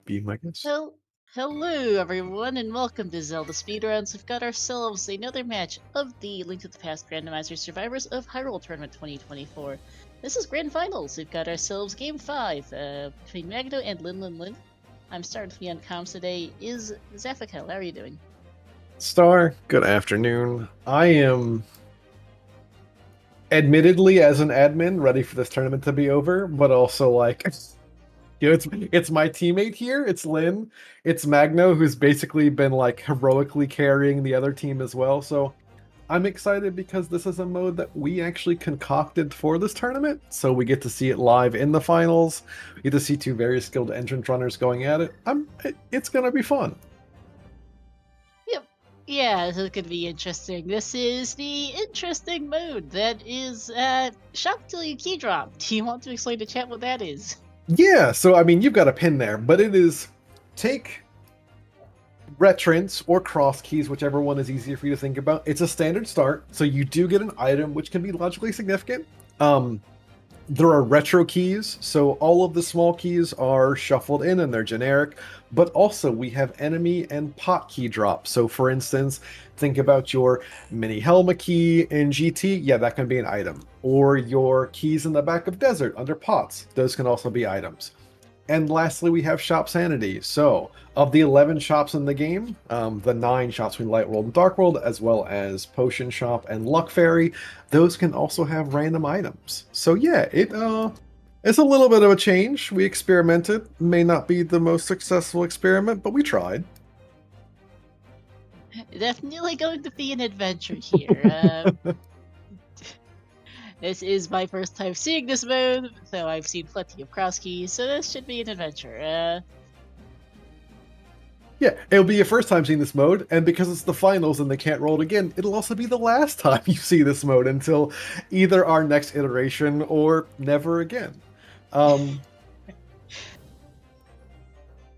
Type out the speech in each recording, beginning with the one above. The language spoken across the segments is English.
Be my guest. Hel- Hello, everyone, and welcome to Zelda Speedruns. We've got ourselves another match of the Link to the Past Randomizer Survivors of Hyrule Tournament 2024. This is Grand Finals. We've got ourselves Game 5 between Magno and Linlinlin. I'm starting to be on comms today. Is Zaffikel, how are you doing? Star, good afternoon. I am admittedly as an admin ready for this tournament to be over, but also it's my teammate here, it's Lynn, it's Magno who's basically been like heroically carrying the other team as well. So I'm excited because this is a mode that we actually concocted for this tournament, so we get to see it live in the finals. We get to see two very skilled entrance runners going at it. It's gonna be fun. Yep. Yeah, this could be interesting. This is the interesting mode that is Shock Till You Key Drop. Do you want to explain to chat what that is? Yeah, so I mean, you've got a pin there, but it is take retrance or cross keys, whichever one is easier for you to think about. It's a standard start, so you do get an item which can be logically significant. There are retro keys, so all of the small keys are shuffled in and they're generic, but also we have enemy and pot key drops. So for instance, think about your mini Helma key in GT, yeah, that can be an item. Or your keys in the back of Desert under pots, those can also be items. And lastly, we have Shop Sanity. So, of the 11 shops in the game, the 9 shops between Light World and Dark World, as well as Potion Shop and Luck Fairy, those can also have random items. So yeah, it's a little bit of a change. We experimented. May not be the most successful experiment, but we tried. Definitely going to be an adventure here. This is my first time seeing this mode, so I've seen plenty of cross keys, so this should be an adventure. Yeah, it'll be your first time seeing this mode, and because it's the finals and they can't roll it again, it'll also be the last time you see this mode until either our next iteration or never again. Um,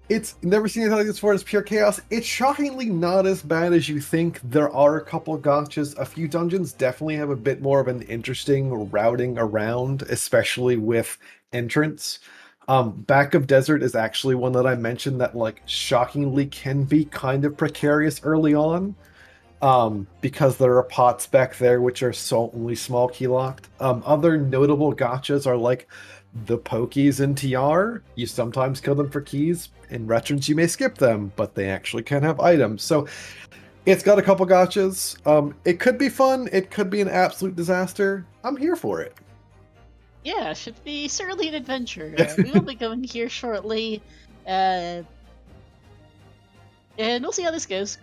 it's never seen anything like this before. It's pure chaos. It's shockingly not as bad as you think. There are a couple of gotchas. A few dungeons definitely have a bit more of an interesting routing around, especially with entrance. Back of Desert is actually one that I mentioned that like shockingly can be kind of precarious early on. Because there are pots back there which are so only small key locked. Other notable gotchas are like the pokies in TR. You sometimes kill them for keys. In Retrons, you may skip them, but they actually can have items. So it's got a couple gotchas. It could be fun. It could be an absolute disaster. I'm here for it. Yeah, should be certainly an adventure. We will be going here shortly, and we'll see how this goes.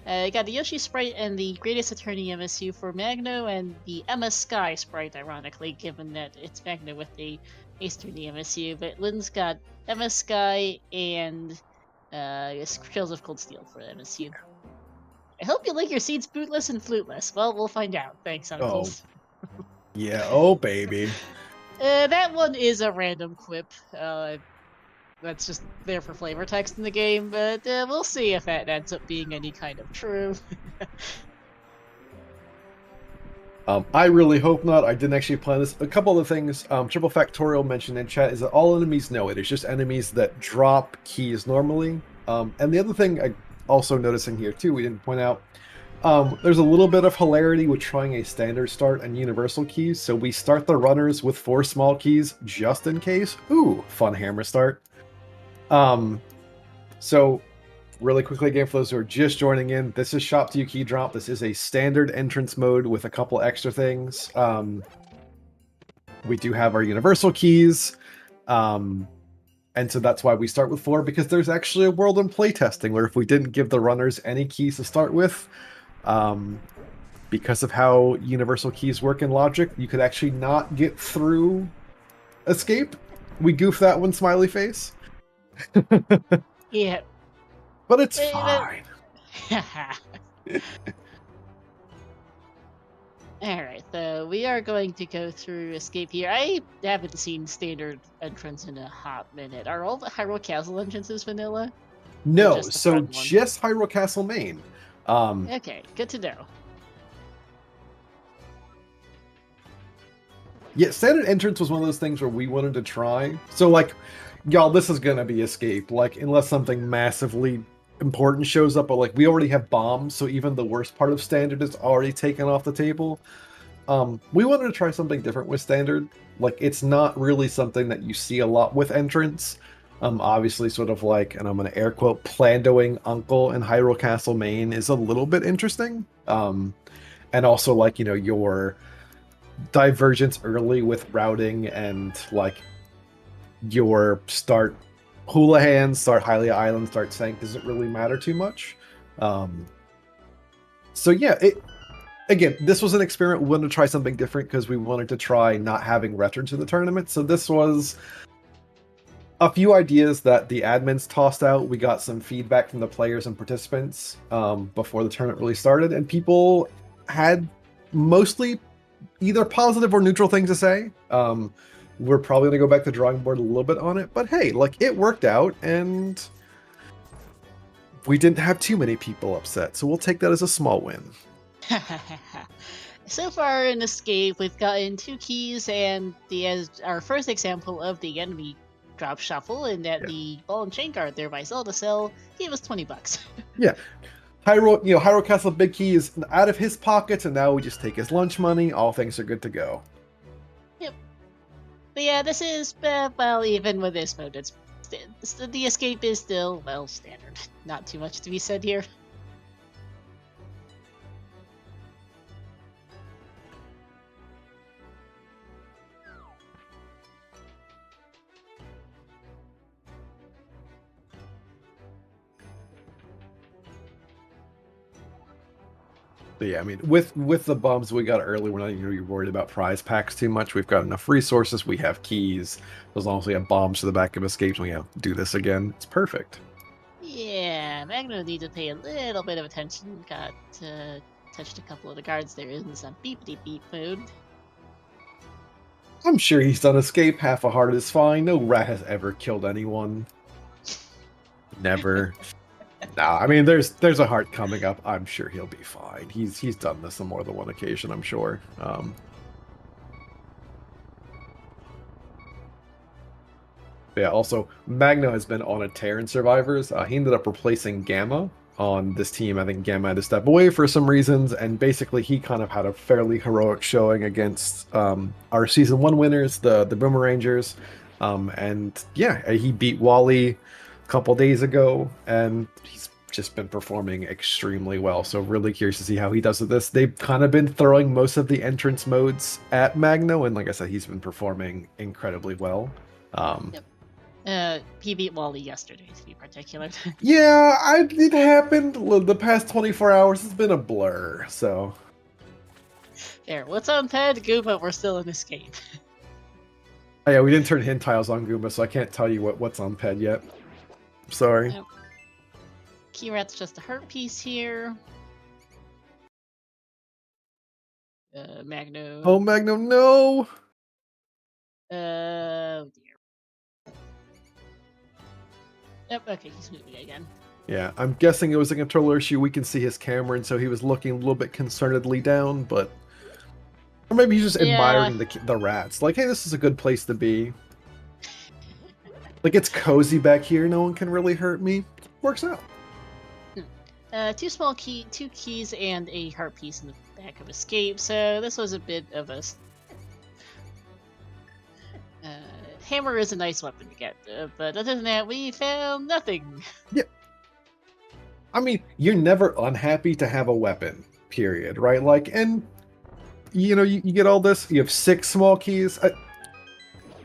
Got the Yoshi sprite and the Greatest Attorney MSU for Magno, and the Emma Sky sprite, ironically, given that it's Magno with the Ace Attorney MSU. But Lynn's got Emma Sky and Trails of Cold Steel for MSU. I hope you like your seeds bootless and fluteless. Well, we'll find out. Thanks, Oh, Uncles. yeah. Oh, baby. That one is a random quip. That's just there for flavor text in the game, but we'll see if that ends up being any kind of true. I really hope not. I didn't actually plan this. A couple of things Triple Factorial mentioned in chat is that all enemies know it. It's just enemies that drop keys normally. And the other thing I also noticing here too, we didn't point out, there's a little bit of hilarity with trying a standard start and universal keys. So we start the runners with 4 small keys just in case. Ooh, fun hammer start. So really quickly again, for those who are just joining in, this is Shop to You Key Drop. This is a standard entrance mode with a couple extra things. We do have our universal keys. And so that's why we start with 4, because there's actually a world in playtesting where if we didn't give the runners any keys to start with, because of how universal keys work in logic, you could actually not get through escape. We goof that one, smiley face. Yeah. But it's fine. Alright, so we are going to go through escape here. I haven't seen standard entrance in a hot minute. Are all the Hyrule Castle entrances vanilla? No, just the so front one? just Hyrule Castle main. Okay, good to know. Yeah, standard entrance was one of those things where we wanted to try. So like, y'all, this is gonna be escape. Like, unless something massively important shows up, but like we already have bombs, so even the worst part of standard is already taken off the table. We wanted to try something different with standard. Like, it's not really something that you see a lot with entrance. Obviously, sort of like, and I'm gonna air quote, plandoing Uncle in Hyrule Castle main is a little bit interesting. And also like, your divergence early with routing and like your start Houlihan, start Hylia Island, start Sank doesn't really matter too much. So yeah, again, this was an experiment. We wanted to try something different because we wanted to try not having veterans in the tournament. So this was a few ideas that the admins tossed out. We got some feedback from the players and participants before the tournament really started, and people had mostly either positive or neutral things to say. We're probably going to go back to the drawing board a little bit on it, but hey, like, it worked out, and we didn't have too many people upset, so we'll take that as a small win. So far in Escape, we've gotten 2 keys and our first example of the enemy drop shuffle, in that the ball and chain guard there by Zelda Cell gave us $20. Yeah. Hyrule Castle Big Key is out of his pockets, and now we just take his lunch money. All things are good to go. Yep. But yeah, this is, well, even with this mode, the Escape is still, well, standard. Not too much to be said here. But yeah, I mean, with the bombs we got early, we're not even really worried about prize packs too much. We've got enough resources. We have keys. As long as we have bombs to the back of escapes, we have to do this again. It's perfect. Yeah, Magno needs to pay a little bit of attention. Got touched a couple of the guards there in some beepity beep mode. I'm sure he's done escape. Half a heart is fine. No rat has ever killed anyone. Never. Nah, I mean, there's a heart coming up. I'm sure he'll be fine. He's done this on more than one occasion, I'm sure. Yeah, also, Magno has been on a tear in Survivors. He ended up replacing Gamma on this team. I think Gamma had to step away for some reasons, and basically he kind of had a fairly heroic showing against our Season 1 winners, the Boomerangers. And yeah, he beat Wally a couple days ago, and he's just been performing extremely well. So really curious to see how he does with this. They've kind of been throwing most of the entrance modes at Magno, and like I said, he's been performing incredibly well. Yep. He beat Wally yesterday, to be particular. Yeah, it happened. The past 24 hours has been a blur, so... There, what's on Ped? Goomba, we're still in Escape. Oh, yeah, we didn't turn hint tiles on Goomba, so I can't tell you what's on Ped yet. Sorry. Yep. Keyrat's just a heart piece here. Magno. Oh, Magno, no! Oh dear. Yep, okay, he's moving again. Yeah, I'm guessing it was a controller issue. We can see his camera, and so he was looking a little bit concernedly down, but... Or maybe he's just admiring the rats. Like, hey, this is a good place to be. Like, it's cozy back here. No one can really hurt me. Works out. 2 keys and a heart piece in the back of Escape, so this was a bit of a... hammer is a nice weapon to get, but other than that, we found nothing. Yeah. I mean, you're never unhappy to have a weapon, period, right? Like, and, you get all this, you have 6 small keys.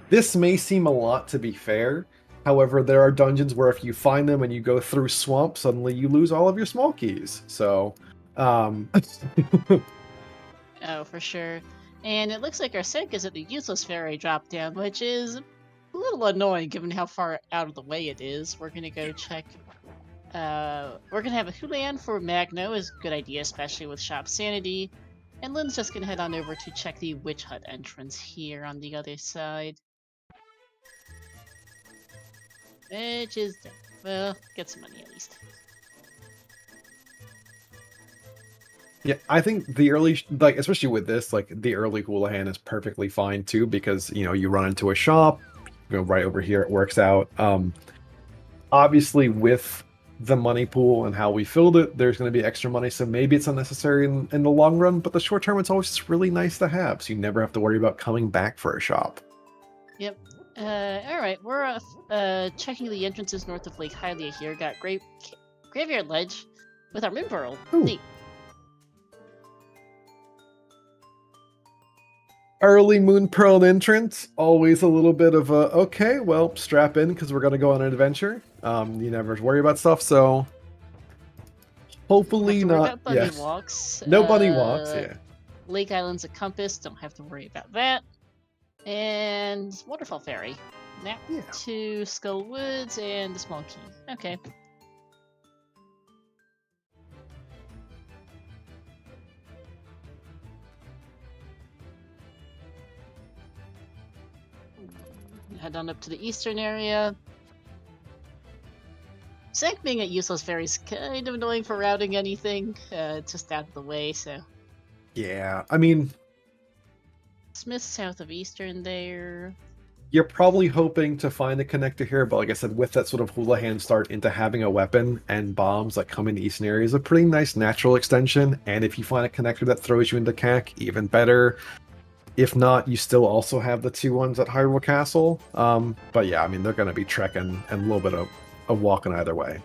This may seem a lot, to be fair. However, there are dungeons where if you find them and you go through swamp, suddenly you lose all of your small keys. So, Oh, for sure. And it looks like our sync is at the useless fairy drop down, which is a little annoying given how far out of the way it is. We're gonna go check. We're gonna have a Houlihan for Magno, is a good idea, especially with Shop Sanity. And Lynn's just gonna head on over to check the Witch Hut entrance here on the other side. Which is, well, get some money at least. yeah, I think the early, like, especially with this, like, the early Houlihan is perfectly fine, too, because, you run into a shop, right over here, it works out. Obviously, with the money pool and how we filled it, there's going to be extra money, so maybe it's unnecessary in the long run, but the short term, it's always just really nice to have, so you never have to worry about coming back for a shop. Yep. All right, we're checking the entrances north of Lake Hylia here. Got Graveyard Ledge with our Moon Pearl. Ooh. Neat. Early Moon Pearl entrance, always a little bit of a, okay, well, strap in because we're going to go on an adventure. You never worry about stuff, so hopefully Don't have to worry not. about bunny Yes. walks. No bunny walks, yeah. Lake Island's a compass. Don't have to worry about that. And Waterfall Ferry. Map to Skull Woods and the Small Key. Okay. Head on up to the eastern area. Zank being at useless ferry is kind of annoying for routing anything. It's just out of the way, so. Yeah, I mean, Smith south of eastern there. you're probably hoping to find a connector here, but like I said, with that sort of Houlihan start into having a weapon and bombs that come in the eastern area is a pretty nice natural extension. And if you find a connector that throws you into CAC, even better. If not, you still also have the 2 ones at Hyrule Castle. But yeah, I mean, they're going to be trekking and a little bit of walking either way.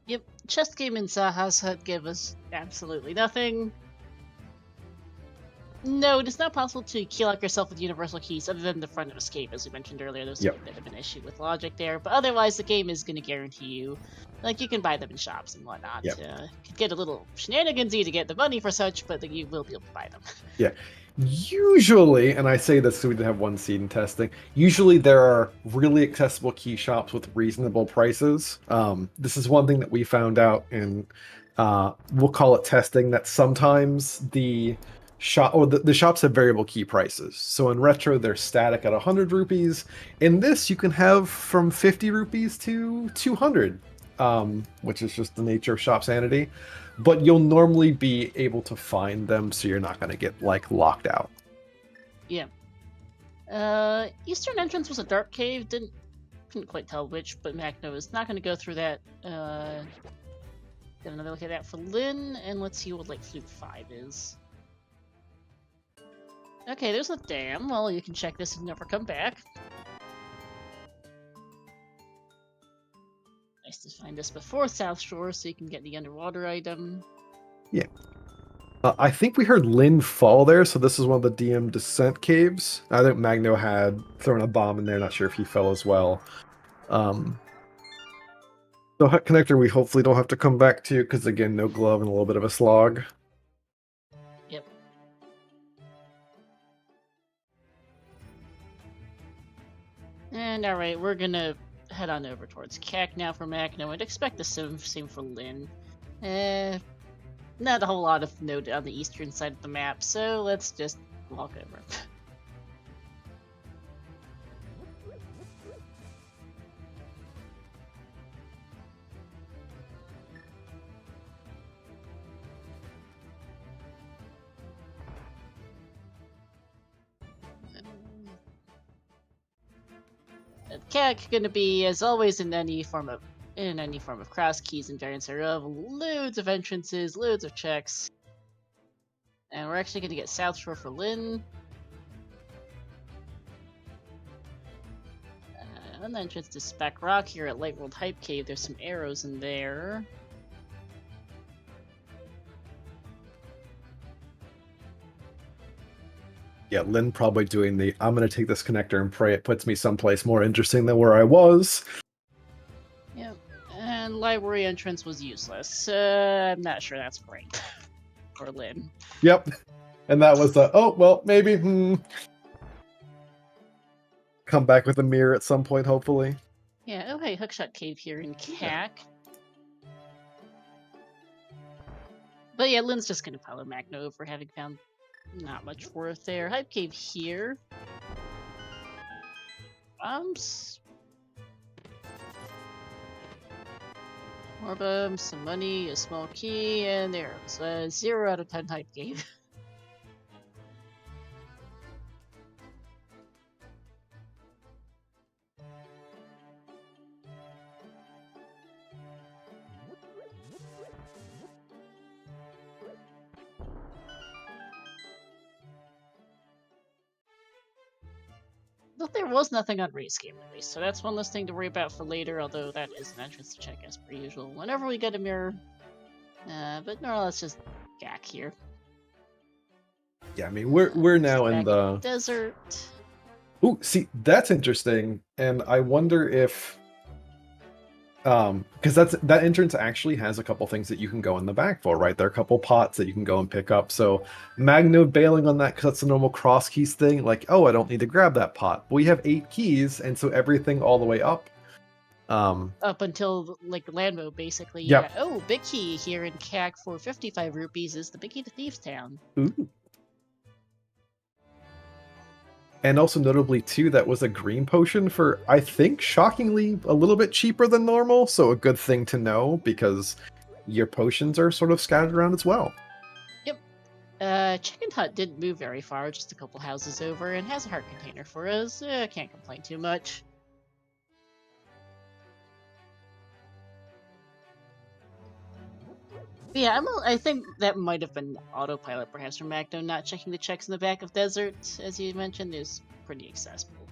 Yep, chest game in Zaha's Hut give us absolutely nothing. No, it is not possible to key lock yourself with universal keys other than the front of escape, as we mentioned earlier. There's a bit of an issue with logic there, but otherwise the game is going to guarantee you, like, you can buy them in shops and whatnot. Yep. Could get a little shenanigansy to get the money for such, but you will be able to buy them. Yeah. Usually, and I say this so we did have one seed in testing, usually there are really accessible key shops with reasonable prices. This is one thing that we found out in, we'll call it testing, that sometimes the shop or the shops have variable key prices. So in Retro, they're static at 100 rupees. In this, you can have from 50 rupees to 200, which is just the nature of shop sanity. But you'll normally be able to find them, so you're not going to get, like, locked out. Yeah. Eastern entrance was a dark cave. Couldn't quite tell which, but Magno is not going to go through that. Get another look at that for Lynn, and let's see what, like, Flute 5 is. Okay, there's a dam. Well, you can check this and never come back. Nice to find this before South Shore, so you can get the underwater item. Yeah. I think we heard Lynn fall there, so this is one of the DM descent caves. I think Magno had thrown a bomb in there, not sure if he fell as well. So Hut Connector we hopefully don't have to come back to, because again, no glove and a little bit of a slog. Yep. And alright, we're gonna head on over towards CAC now for Magno, and expect the same for Lynn. Not a whole lot of note on the eastern side of the map, so let's just walk over. CAC gonna be, as always, in any form of cross keys and giants thereof, loads of entrances, loads of checks. And we're actually gonna get South Shore for Lynn. An entrance to Spec Rock here at Light World Hype Cave. There's some arrows in there. Yeah, Lynn probably doing the, I'm going to take this connector and pray it puts me someplace more interesting than where I was. Yep. And library entrance was useless. I'm not sure that's great for Lynn. Yep. And that was the, oh, well, maybe, come back with a mirror at some point, hopefully. Yeah, oh hey, Hookshot Cave here in CAC. Yeah. But yeah, Lynn's just gonna follow Magno over, having found not much worth there. Hype Cave here. More bombs, some money, a small key, and there it was. 0 out of 10 Hype Cave. was nothing on race game at least, so that's one less thing to worry about for later, although that is an entrance to check as per usual whenever we get a mirror. But no, let's just gack here. Yeah, I mean we're now in the desert. Ooh, see, that's interesting, and I wonder if because that entrance actually has a couple things that you can go in the back for, right? There are a couple pots that you can go and pick up. So Magno bailing on that because that's the normal cross keys thing. Like, oh, I don't need to grab that pot. We have 8 keys, and so everything all the way up. Up until like Landmo, basically. Yep. Yeah. Oh, big key here in CAC for 55 rupees is the big key to Thieves Town. Ooh. And also notably too, that was a green potion for, I think, shockingly a little bit cheaper than normal. So a good thing to know because your potions are sort of scattered around as well. Yep. Chicken Hut didn't move very far, just a couple houses over, and has a heart container for us. Can't complain too much. Yeah, I think that might have been autopilot, perhaps, from Magno not checking the checks in the back of Desert, as you mentioned, is pretty accessible.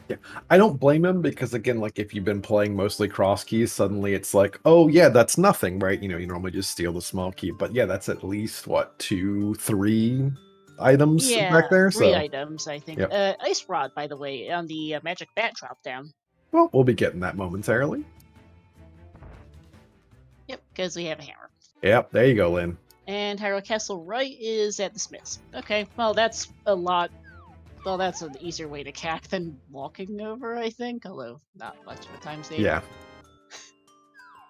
Yeah, I don't blame him because again, like if you've been playing mostly cross keys, suddenly it's like, oh yeah, that's nothing, right? You know, you normally just steal the small key, but yeah, that's at least what 2, 3 items back there. 3 So items, I think. yep. Ice Rod, by the way, on the Magic Bat drop down. Well, we'll be getting that momentarily. Yep, because we have a hammer. Yep, there you go, Lynn. And Hyrule Castle right is at the Smiths. Okay, well that's a lot. Well, that's an easier way to CAC than walking over, I think, although not much of a time save. Yeah.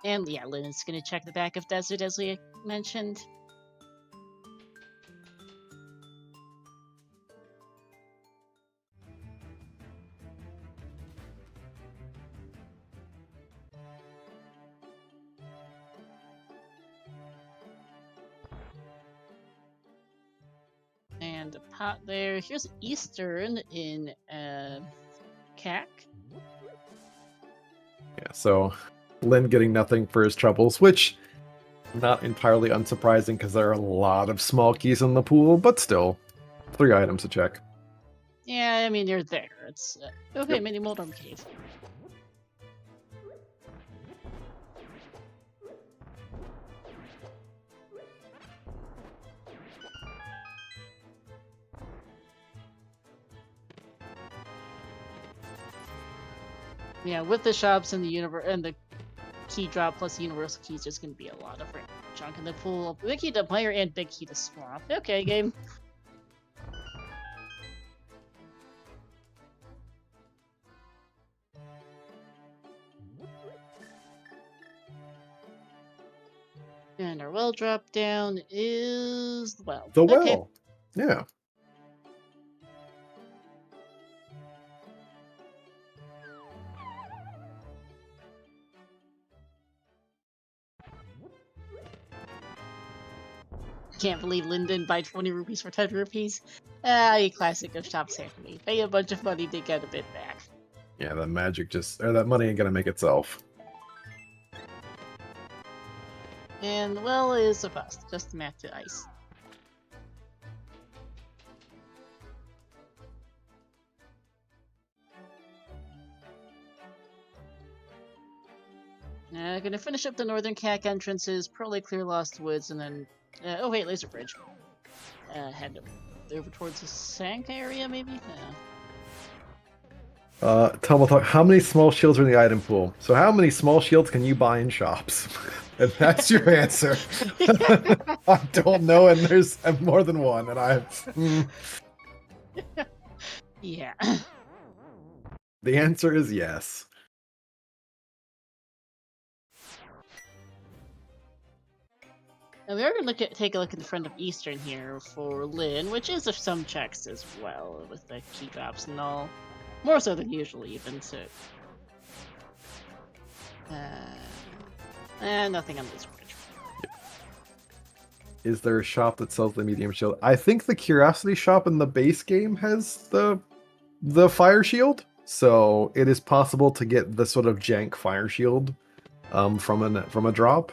And yeah, Lynn is going to check the back of Desert, as we mentioned. And a pot there. Here's Eastern in CAC. Yeah, so Lynn getting nothing for his troubles, which not entirely unsurprising because there are a lot of small keys in the pool, but still 3 items to check. Yeah, I mean, you're there. It's okay, Yep. Mini Moldorm Cave. Yeah, with the shops and the and the key drop plus the universal keys, there's gonna be a lot of junk in the pool. Big key to player and big key to swamp. Okay, game. And our well drop down is the well. The well. Okay. Yeah. Can't believe Lynn didn't buy 20 rupees for 10 rupees. A classic of shops happening. Pay a bunch of money to get a bit back. Yeah, that magic that money ain't gonna make itself. And the well is a bust, just a map to ice. Gonna finish up the northern CAC entrances, probably clear Lost Woods, and then oh wait, Laser Bridge. Head over towards the Sank area, maybe? Talk, how many small shields are in the item pool? So how many small shields can you buy in shops? And that's your answer. I don't know, and there's more than one, and Yeah. The answer is yes. Now we are going to take a look at the front of Eastern here for Lynn, which is of some checks as well, with the key drops and all. More so than usual, even, so... nothing on this bridge. Is there a shop that sells the medium shield? I think the Curiosity shop in the base game has the fire shield, so it is possible to get the sort of jank fire shield from a drop.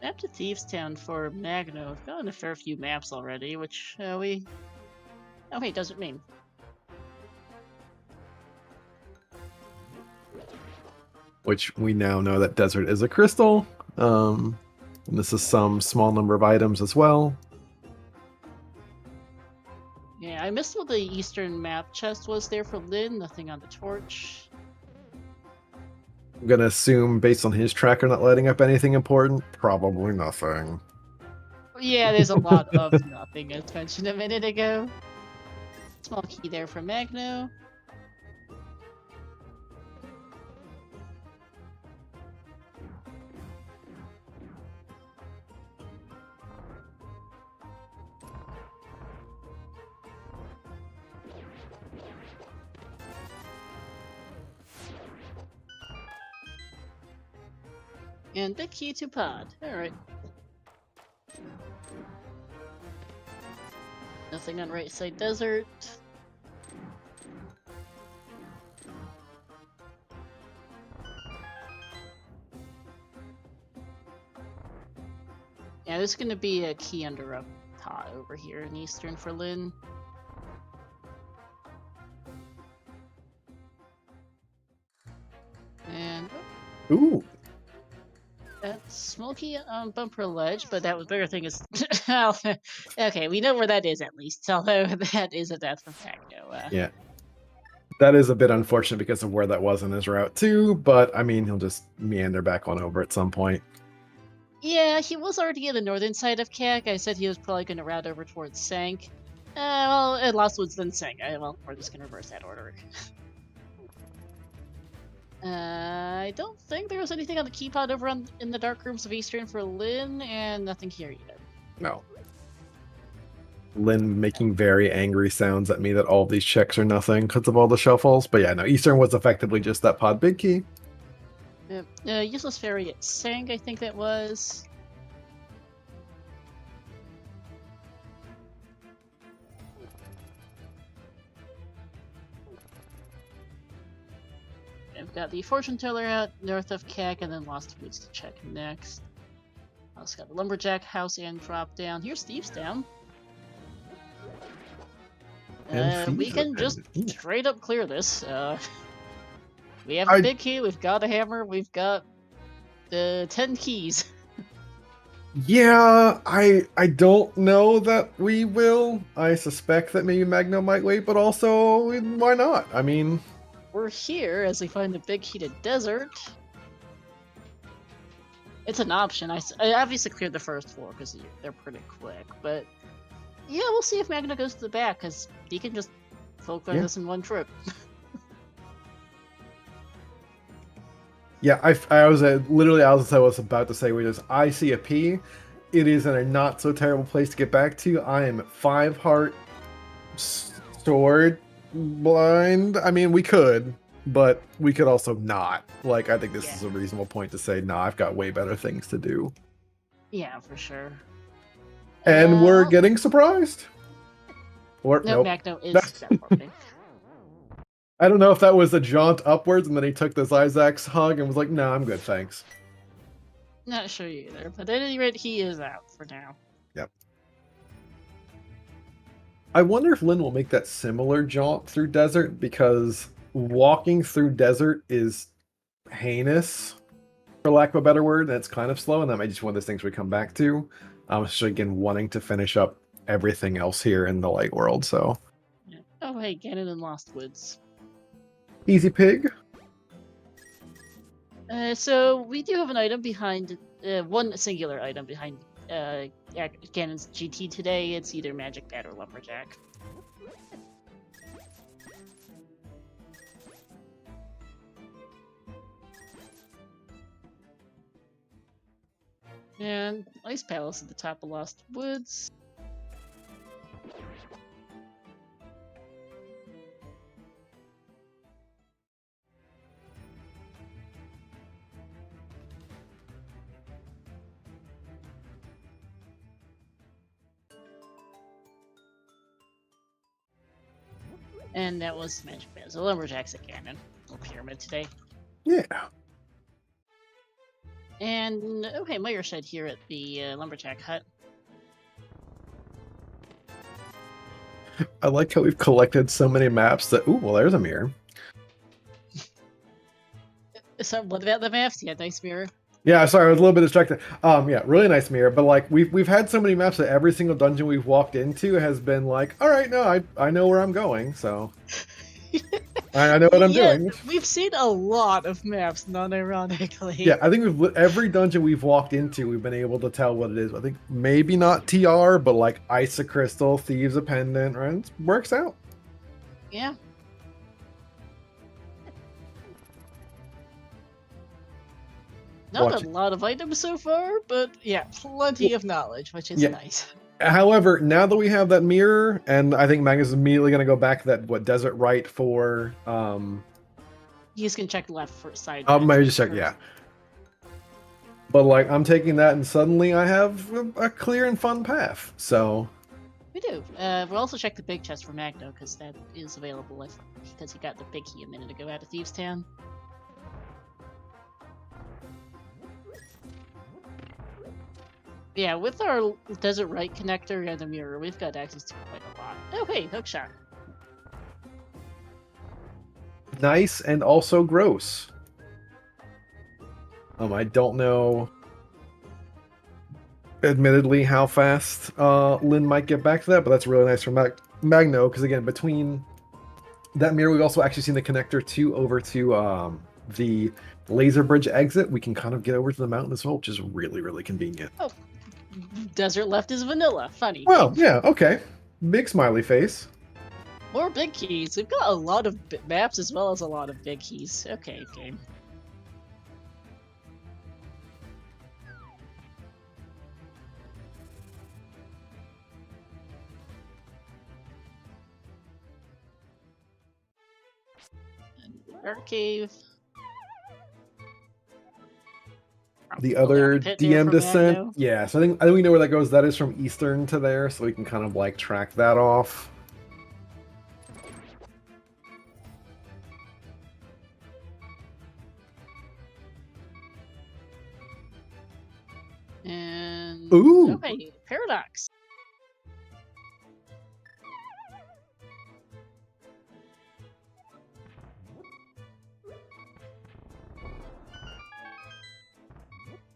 Map to Thieves Town for Magno. I've gotten a fair few maps already, which we Oh, wait, doesn't mean. Which we now know that desert is a crystal. And this is some small number of items as well. Yeah, I missed what the eastern map chest was there for Lin. Nothing on the torch. I'm gonna assume, based on his tracker not lighting up anything important, probably nothing. Yeah, there's a lot of nothing as mentioned a minute ago. Small key there for Magno. And big key to pod. Alright. Nothing on right side desert. Yeah, there's gonna be a key under a pot over here in eastern for Lin. And Ooh. that's smoky on bumper ledge, but that was bigger thing is well, okay, we know where that is at least, although that is a death from Magno. Yeah. That is a bit unfortunate because of where that was in his route too, but I mean he'll just meander back on over at some point. Yeah, he was already in the northern side of CAC. I said he was probably going to route over towards Sank. Well, at Lost Woods then Sank. Well, we're just going to reverse that order. I don't think there was anything on the key pod over in the dark rooms of Eastern for Lin, and nothing here either. No. Lynn making very angry sounds at me that all of these checks are nothing because of all the shuffles. But yeah, no, Eastern was effectively just that pod big key. Useless fairy at Sank, I think that was. I've got the fortune teller out north of CAC, and then Lost Woods to check next. Also got the lumberjack house and drop down. Here's Steve's down. We can just straight up clear this. We have a big key, we've got a hammer, we've got 10 keys. Yeah, I don't know that we will. I suspect that maybe Magno might wait, but also why not? I mean, we're here as we find the big key to desert. It's an option. I obviously cleared the first floor because they're pretty quick, but yeah, we'll see if Magno goes to the back because he can just full clear this in one trip. Yeah, I was literally as I was about to say, which is I see a P. It is in a not so terrible place to get back to. I am at 5 heart sword blind. I mean, we could, but we could also not. Like, I think this is a reasonable point to say, nah, I've got way better things to do. Yeah, for sure. And we're getting surprised. Or nope. Magno is teleporting. I don't know if that was a jaunt upwards and then he took this Isaac's hug and was like, "No, I'm good, thanks." Not sure either, but at any rate, he is out for now. Yep. I wonder if Lin will make that similar jaunt through desert, because walking through desert is heinous, for lack of a better word, and it's kind of slow, and that might just one of those things we come back to. Especially again, wanting to finish up everything else here in the light world, so. Yeah. Oh, hey, Ganon and Lost Woods. Easy pig. So we do have an item behind, one singular item behind Ganon's GT today. It's either Magic Bat or Lumberjack. And Ice Palace at the top of Lost Woods. And that was Magic Bat. So Lumberjack's at Ganon. Little pyramid today. Yeah. And, okay, Meyer Shed here at the Lumberjack hut. I like how we've collected so many maps that. Ooh, well, there's a mirror. So what about the maps? Yeah, nice mirror. Yeah, sorry, I was a little bit distracted. Yeah, really nice mirror, but like we've had so many maps that every single dungeon we've walked into has been like, all right, no, I know where I'm going, so I know what I'm Yeah, doing. we've seen a lot of maps, non-ironically. Yeah, I think every dungeon we've walked into, we've been able to tell what it is. I think maybe not TR, but like Isocrystal, Thieves of Pendant, right? It works out. Yeah. Not a lot of items so far, but yeah, plenty of knowledge, which is nice. However, now that we have that mirror, and I think Magnus is immediately going to go back to that desert right for You just can check left for side. Maybe just check, yeah. But like, I'm taking that, and suddenly I have a clear and fun path. So we do. We'll also check the big chest for Magno because that is available because he got the big key a minute ago out of Thieves' Town. Yeah, with our desert right connector and the mirror, we've got access to quite a lot. Oh, hey, hookshot. Nice and also gross. I don't know, admittedly, how fast Lynn might get back to that, but that's really nice for Magno, because again, between that mirror, we've also actually seen the connector over to the laser bridge exit. We can kind of get over to the mountain as well, which is really, really convenient. Oh. Desert left is vanilla. Funny. Well, yeah, okay. Big smiley face. More big keys. We've got a lot of maps as well as a lot of big keys. Okay, game. Dark cave. The other DM descent, Magno. Yeah. So I think we know where that goes. That is from eastern to there, so we can kind of like track that off. And ooh, okay, paradox.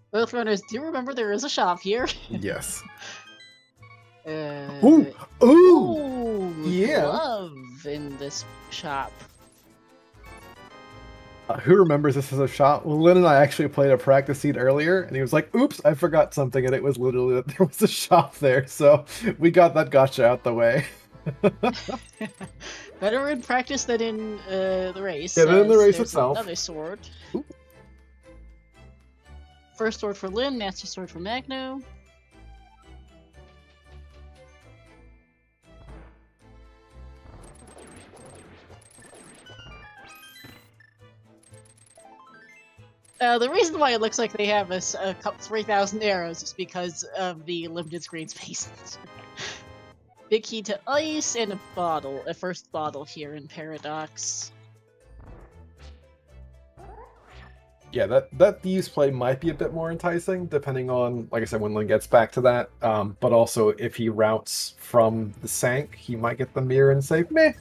Both runners, do you remember there is a shop here? Yes. Ooh, yeah. Love in this shop. Who remembers this as a shop? Well, Lynn and I actually played a practice scene earlier, and he was like, "Oops, I forgot something," and it was literally that there was a shop there. So we got that gotcha out the way. Better in practice than in the race. Yeah, than in the race itself. Another sword. Ooh. First sword for Lynn, master sword for Magno. The reason why it looks like they have a 3,000 arrows is because of the limited screen space. Big key to ice and a bottle. A first bottle here in Paradox. Yeah, that Thieves play might be a bit more enticing, depending on, like I said, when Lynn gets back to that. But also, if he routes from the Sank, he might get the mirror and say, meh.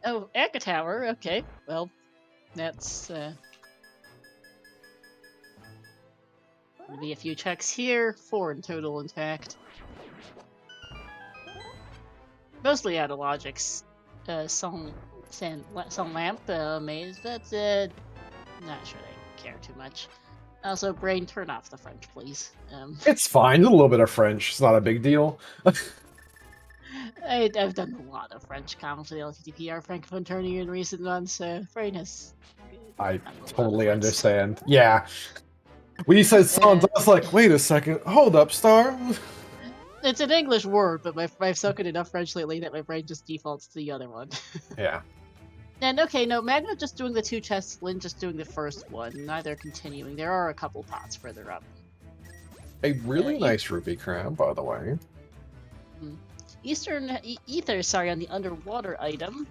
Oh, Aka Tower, okay. Well, that's, There'll be a few checks here, 4 in total, in fact. Mostly out of logics. Song Lamp maze, but not sure they care too much. Also, Brain, turn off the French, please. It's fine, a little bit of French. It's not a big deal. I've done a lot of French comments for the ALttPR Francophone tourney in recent months, so Brain has... I totally understand. Yeah. When you said songs, I was like, wait a second, hold up, Star. It's an English word, but I've spoken enough French lately that my brain just defaults to the other one. Yeah. And okay, no, Magno just doing the 2 chests, Lynn just doing the first one, neither continuing. There are a couple pots further up. A really nice rupee crab, by the way. Ether, on the underwater item.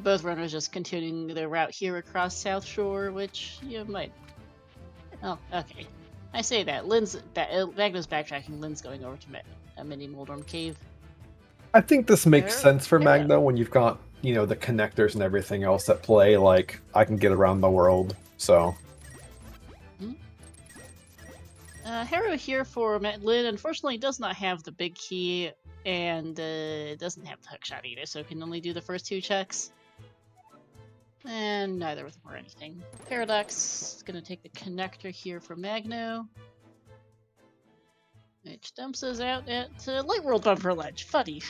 Both runners just continuing their route here across South Shore, which you might. Oh, okay. I say that. Magno's backtracking. Lynn's going over to a mini Moldorm cave. I think this makes sense for Hera. Magno when you've got, you know, the connectors and everything else at play. Like, I can get around the world, so. Hera here for Lynn. Unfortunately, does not have the big key and doesn't have the hookshot either, so can only do the first 2 checks. And neither of them are anything. Paradox is going to take the connector here for Magno. Which dumps us out at Light World Bumper Ledge. Funny.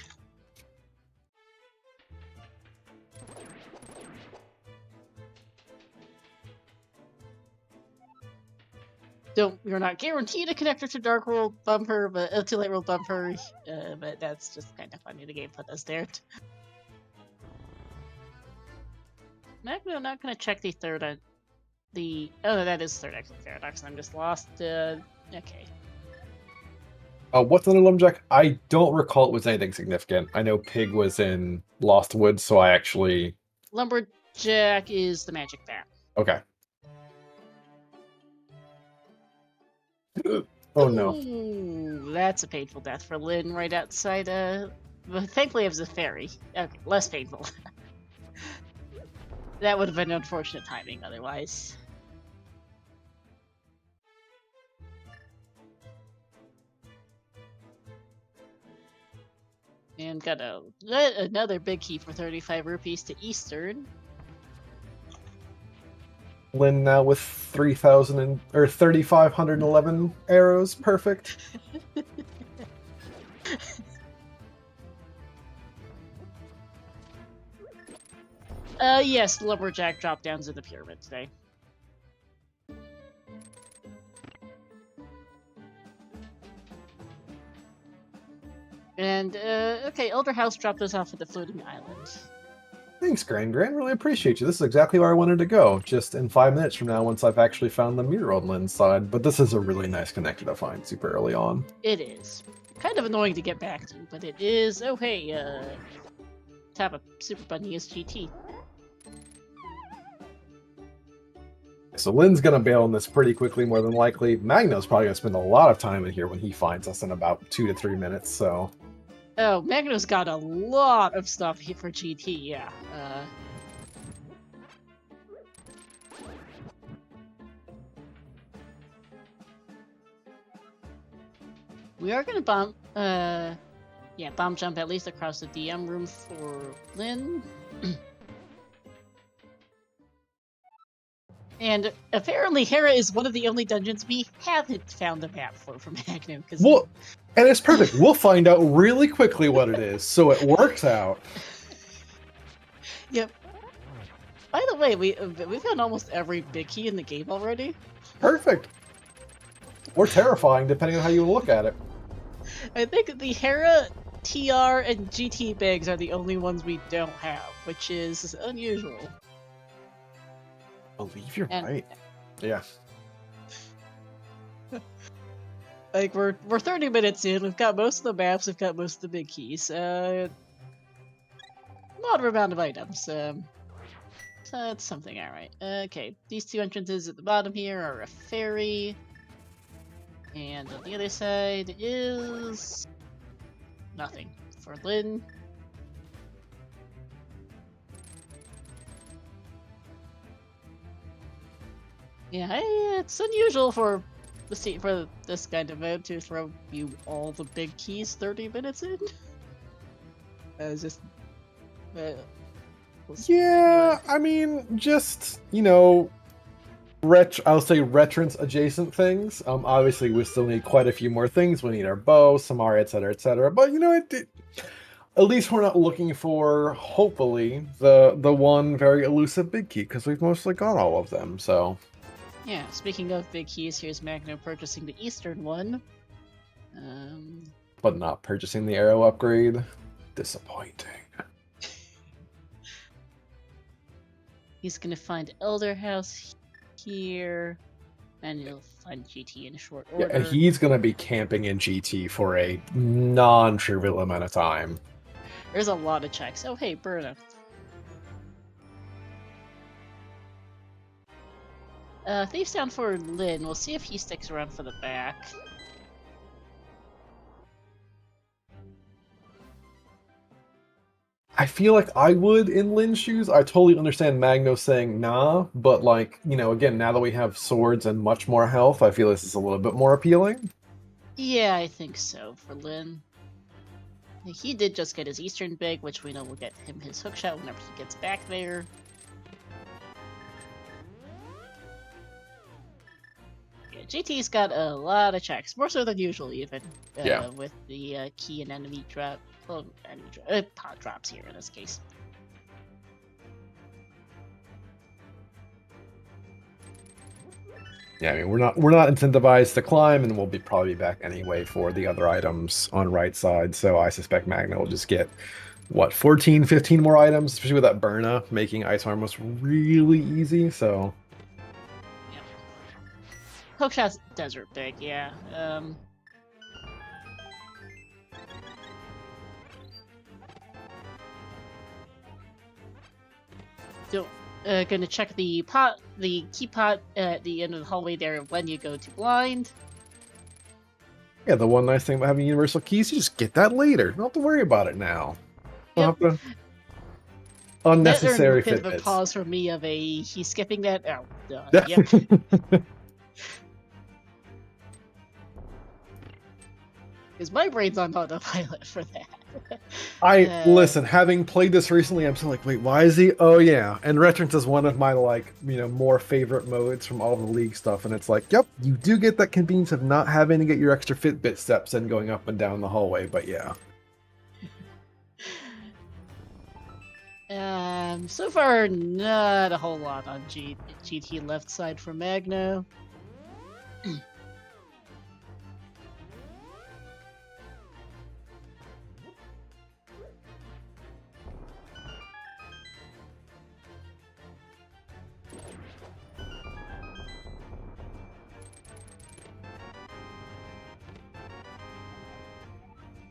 You're not guaranteed a connector to Dark World Bumper, but to Light World Bumper, but that's just kind of funny. The game put us there. Magno not gonna check the third. Oh, that is third exit paradox. I'm just lost. Okay. What's another lumberjack? I don't recall it was anything significant. I know Pig was in Lost Woods, so I actually. Lumberjack is the magic bat. Okay. Oh no. Ooh, that's a painful death for Lynn right outside. But thankfully it was a fairy. Okay, less painful. That would have been unfortunate timing otherwise. And got another big key for 35 rupees to Eastern. Lynn now with 3,511 arrows. Perfect. Yes, Lumberjack drop downs in the pyramid today. And, okay, Elder House dropped us off at the floating island. Thanks, Gran. Really appreciate you. This is exactly where I wanted to go. Just in 5 minutes from now, once I've actually found the mirror on Lynn's side. But this is a really nice connector to find super early on. It is. Kind of annoying to get back to, but it is. Oh, hey, tap a Super Bunny is GT. So Lynn's going to bail on this pretty quickly, more than likely. Magno's probably going to spend a lot of time in here when he finds us in about 2 to 3 minutes, so... Oh, Magno's got a lot of stuff here for GT, yeah. We are gonna bomb jump at least across the DM room for Lynn. And apparently Hera is one of the only dungeons we haven't found the map for Magno. Well, and it's perfect. We'll find out really quickly what it is, so it works out. Yep. By the way, we found almost every big key in the game already. Perfect. Or terrifying, depending on how you look at it. I think the Hera, TR, and GT bags are the only ones we don't have, which is unusual. I believe you're right. Yeah. Like, we're 30 minutes in, we've got most of the maps, we've got most of the big keys. Moderate amount of items. So that's something alright. Okay, these 2 entrances at the bottom here are a ferry. And on the other side is... nothing. For Lynn. Yeah, it's unusual for this kind of mode to throw you all the big keys 30 minutes in. It's just... yeah, I mean, just, you know, I'll say retrance adjacent things. Obviously, we still need quite a few more things. We need our bow, Samari, etc., etc. But, you know, at least we're not looking for, hopefully, the one very elusive big key, because we've mostly got all of them, so... Yeah, speaking of big keys, here's Magno purchasing the eastern one. But not purchasing the arrow upgrade. Disappointing. He's gonna find Elder House here, and he'll find GT in short order. Yeah, and he's gonna be camping in GT for a non-trivial amount of time. There's a lot of checks. Oh, hey, Berna. Thieves down for Lin. We'll see if he sticks around for the back. I feel like I would in Lin's shoes. I totally understand Magno saying nah, but like, you know, again, now that we have swords and much more health, I feel this is a little bit more appealing. Yeah, I think so for Lin. He did just get his Eastern Big, which we know will get him his hookshot whenever he gets back there. Yeah, GT's got a lot of checks, more so than usual even, Yeah. with the key and enemy drop, well, pot drops here in this case. Yeah, I mean we're not incentivized to climb, and we'll be probably back anyway for the other items on right side. So I suspect Magna will just get what 14, 15 more items, especially with that Burna making Ice Armos really easy. So Yeah. Hookshot's Desert Big, yeah. So, gonna check the key pot at the end of the hallway there when you go to blind. yeah, the one nice thing about having universal keys, you just get that later. You don't have to worry about it now. Yep. Don't have to That earned a unnecessary bit of a fitness. pause from me of a he's skipping that. Oh, yep. Because my brain's on autopilot for that. Listen, having played this recently, I'm still like, wait, why is he? Oh yeah, and Retrance is one of my like, you know, more favorite modes from all the League stuff, and it's like, yep, you do get that convenience of not having to get your extra Fitbit steps and going up and down the hallway, but yeah. So far, not a whole lot on GT left side for Magno.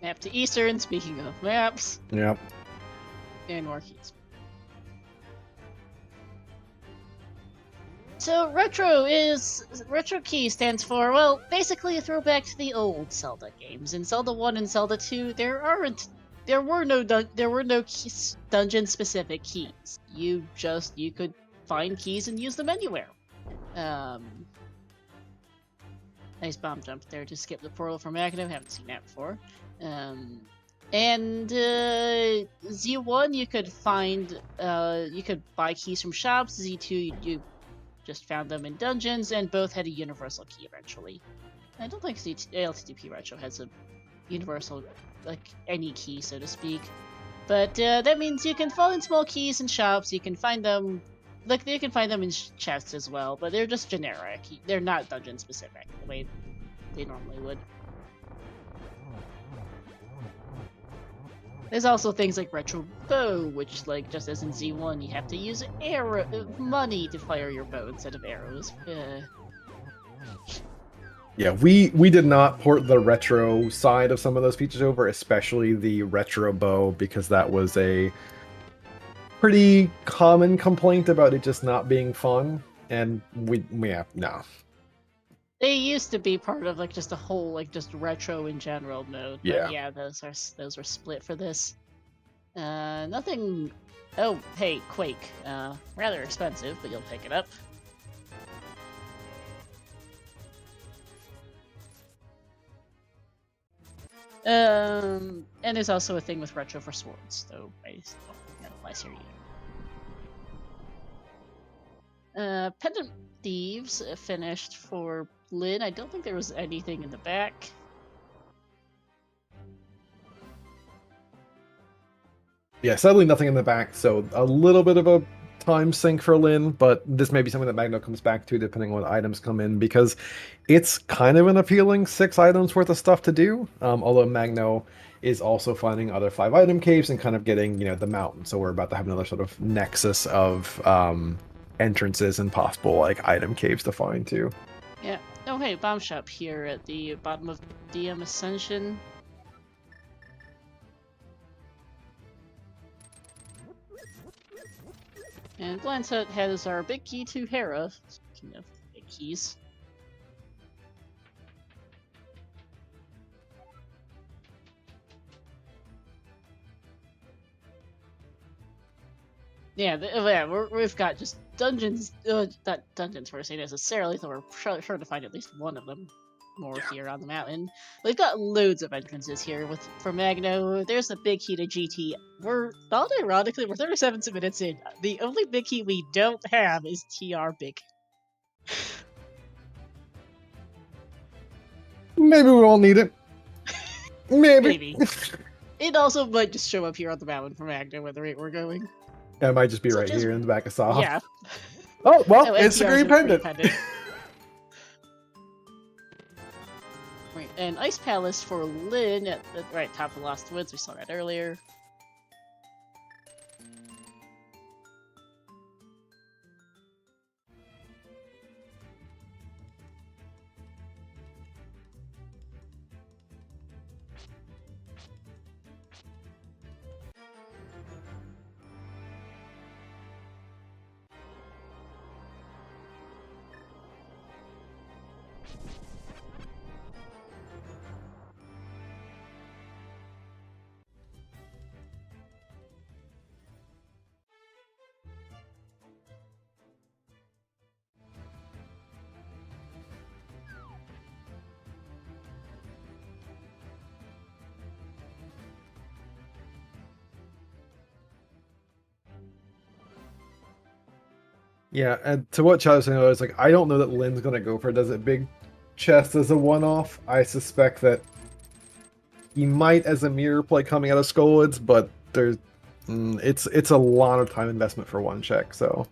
Map to Eastern, speaking of maps. Yep. And more keys. So retro key stands for, well, basically a throwback to the old Zelda games. In Zelda 1 and Zelda 2, there were no dungeon specific keys. You could find keys and use them anywhere. Nice bomb jump there to skip the portal for Magno, haven't seen that before. Z1 you could buy keys from shops. Z2 you just found them in dungeons, and both had a universal key eventually. I don't think ALttP Retro has a universal, like, any key, so to speak. But that means you can find small keys in shops, you can find them, like, you can find them in chests as well, but they're just generic. They're not dungeon specific, the way they normally would. There's also things like Retro Bow, which, like, just as in Z1, you have to use money to fire your bow instead of arrows. Yeah, we did not port the retro side of some of those features over, especially the retro bow, because that was a pretty common complaint about it just not being fun, and no. They used to be part of, like, just a whole, like, just retro in general mode. But Yeah. yeah, those were split for this. Nothing. Oh, hey, Quake. Rather expensive, but you'll pick it up. And there's also a thing with retro for swords, though I don't think that applies here yet. Pendant Thieves finished for Lin. I don't think there was anything in the back. Yeah, sadly nothing in the back, so a little bit of a time sink for Lin, but this may be something that Magno comes back to depending on what items come in, because it's kind of an appealing 6 items worth of stuff to do, although Magno is also finding other 5 item caves and kind of getting, you know, the mountain, so we're about to have another sort of nexus of entrances and possible, like, item caves to find too. Yeah. Oh, hey, bomb shop here at the bottom of DM Ascension. And Blind Set has our big key to Hera, speaking of keys. Yeah, we've got just dungeons, not dungeons per se necessarily, so we're sure to find at least one of them more here on the mountain. We've got loads of entrances here for Magno. There's the big key to GT. Not ironically, we're 37 minutes in. The only big key we don't have is TR big. Maybe we won't need it. Maybe. It also might just show up here on the mountain for Magno at the rate we're going. It might just be right here in the back of Saw. Yeah. Oh, well, it's a green pendant. Right, and Ice Palace for Lyn at the right top of the Lost Woods. We saw that earlier. Yeah, and to what Chad was saying, I was like, I don't know that Lyn's gonna go for Desert Big Chest as a one-off. I suspect that he might as a mirror play coming out of Skullwoods, but there's it's a lot of time investment for one check. So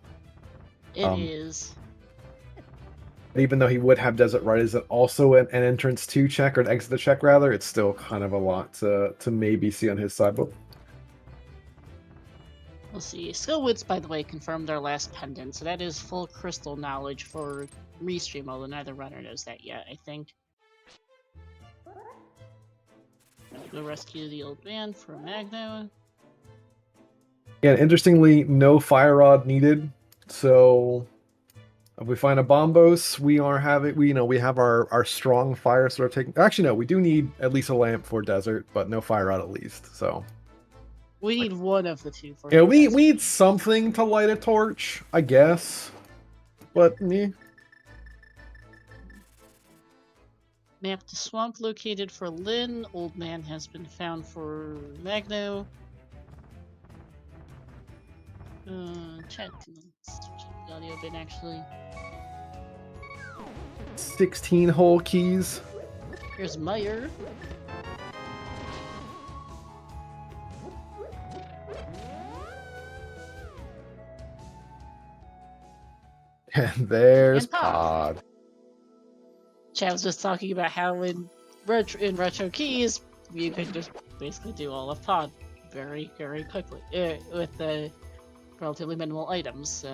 it is. Even though he would have Desert Right, is it also an entrance to check or an exit to check rather? It's still kind of a lot to maybe see on his side. But we'll see. Skullwoods, by the way, confirmed their last pendant, so that is full crystal knowledge for Restream, although neither runner knows that yet, I think. Go rescue the old man for Magno. Yeah, interestingly, no fire rod needed. So if we find a Bombos, we have our strong fire sort of taking. Actually, no, we do need at least a lamp for desert, but no fire rod at least. So we need one of the two for. Yeah, we need something to light a torch, I guess. But me. Map to swamp located for Lyn. Old man has been found for Magno. Check the audio bin actually. 16 whole keys. Here's Meyer. And there's And Pod. Pod. Chad was just talking about how in retro keys you can just basically do all of Pod very, very quickly with the relatively minimal items.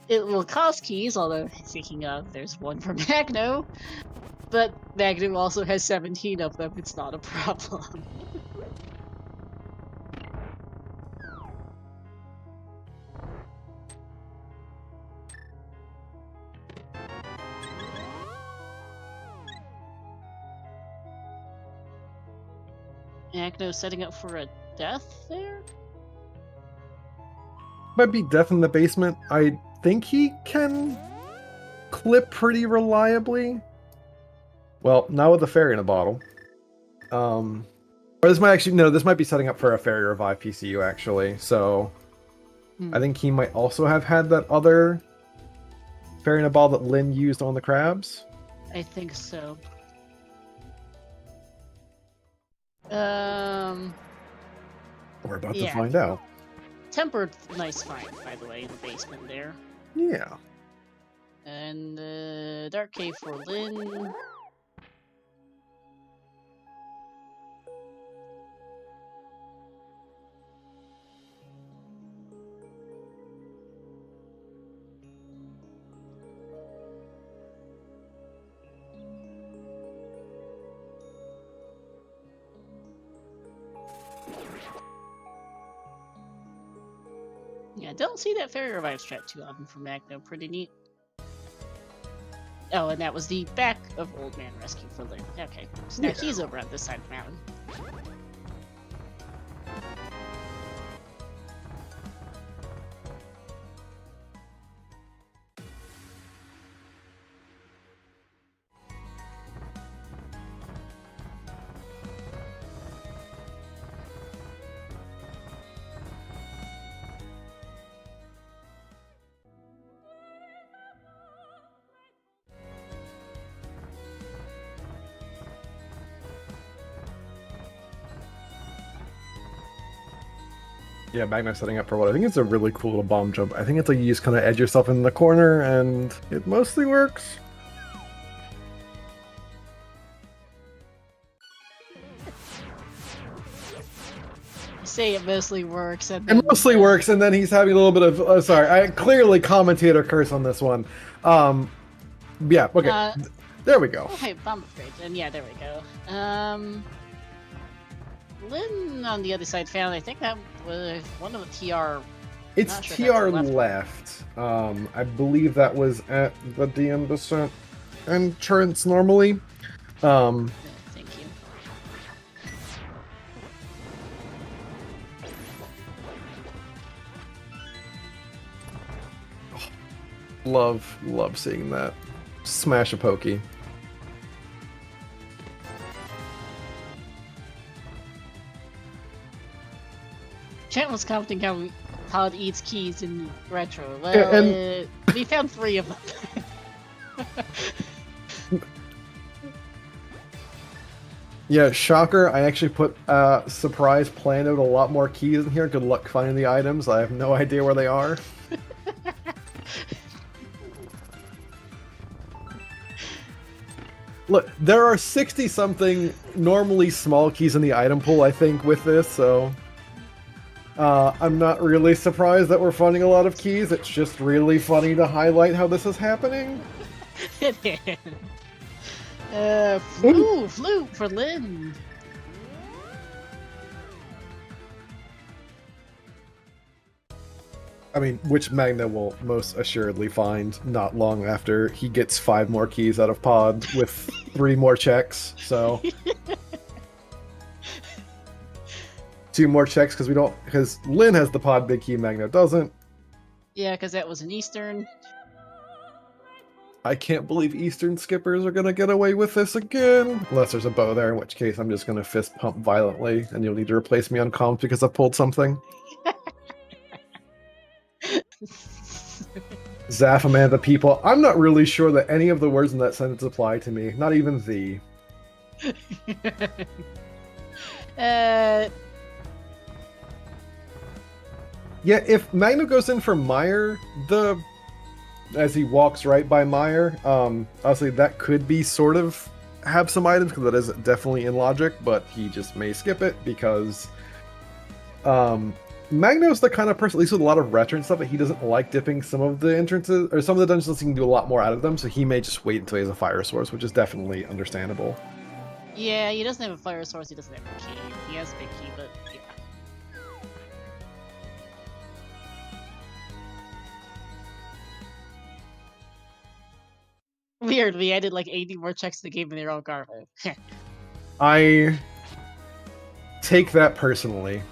It will cost keys, although speaking of, there's one for Magno, but Magno also has 17 of them. It's not a problem. Magno setting up for a death there? Might be death in the basement. I think he can clip pretty reliably. Well, not with a fairy in a bottle. Or this might be setting up for a fairy revive PCU actually. So I think he might also have had that other fairy in a bottle that Lyn used on the crabs. I think so. We're about to find out. Tempered, nice find, by the way, in the basement there. Yeah. And Dark Cave for Lyn. Yeah, don't see that fairy revive strat too often from Magno. Pretty neat. Oh, and that was the back of Old Man Rescue for Lynn. Okay, so now he's over on this side of the mountain. Yeah, Magno setting up for what I think is a really cool little bomb jump. I think it's like you just kind of edge yourself in the corner, and it mostly works. You say it mostly works, and It mostly works, and then he's having a little bit of. Oh, sorry, I clearly commentator curse on this one. Yeah. Okay. There we go. Okay, bomb upgrade, and yeah, there we go. Lynn on the other side found, I think that was one of the TR. It's TR left. I believe that was at the DM Descent entrance normally. Thank you. Love seeing that. Smash a pokey. Chat was commenting how Todd eats keys in retro. Well, we found 3 of them. Yeah, shocker. I actually put surprise planned out a lot more keys in here. Good luck finding the items. I have no idea where they are. Look, there are 60-something normally small keys in the item pool, I think, with this, so... I'm not really surprised that we're finding a lot of keys. It's just really funny to highlight how this is happening. Flu for Lynn. I mean, which Magna will most assuredly find not long after he gets 5 more keys out of Pod with 3 more checks, so... 2 more checks because Lynn has the Pod big key, Magno doesn't. Yeah, because that was an Eastern. I can't believe Eastern skippers are gonna get away with this again. Unless there's a bow there, in which case I'm just gonna fist pump violently, and you'll need to replace me on comms because I've pulled something. Zaphomanda people. I'm not really sure that any of the words in that sentence apply to me. Not even the. Yeah, if Magno goes in for Meyer, as he walks right by Meyer, obviously that could be sort of have some items, because that is definitely in logic, but he just may skip it because Magno's the kind of person, at least with a lot of retro and stuff, that he doesn't like dipping some of the entrances, or some of the dungeons he can do a lot more out of them, so he may just wait until he has a fire source, which is definitely understandable. Yeah, he doesn't have a fire source, he doesn't have a key. He has a big key, but yeah. Weirdly, I did like 80 more checks in the game and they're all garbage. I take that personally.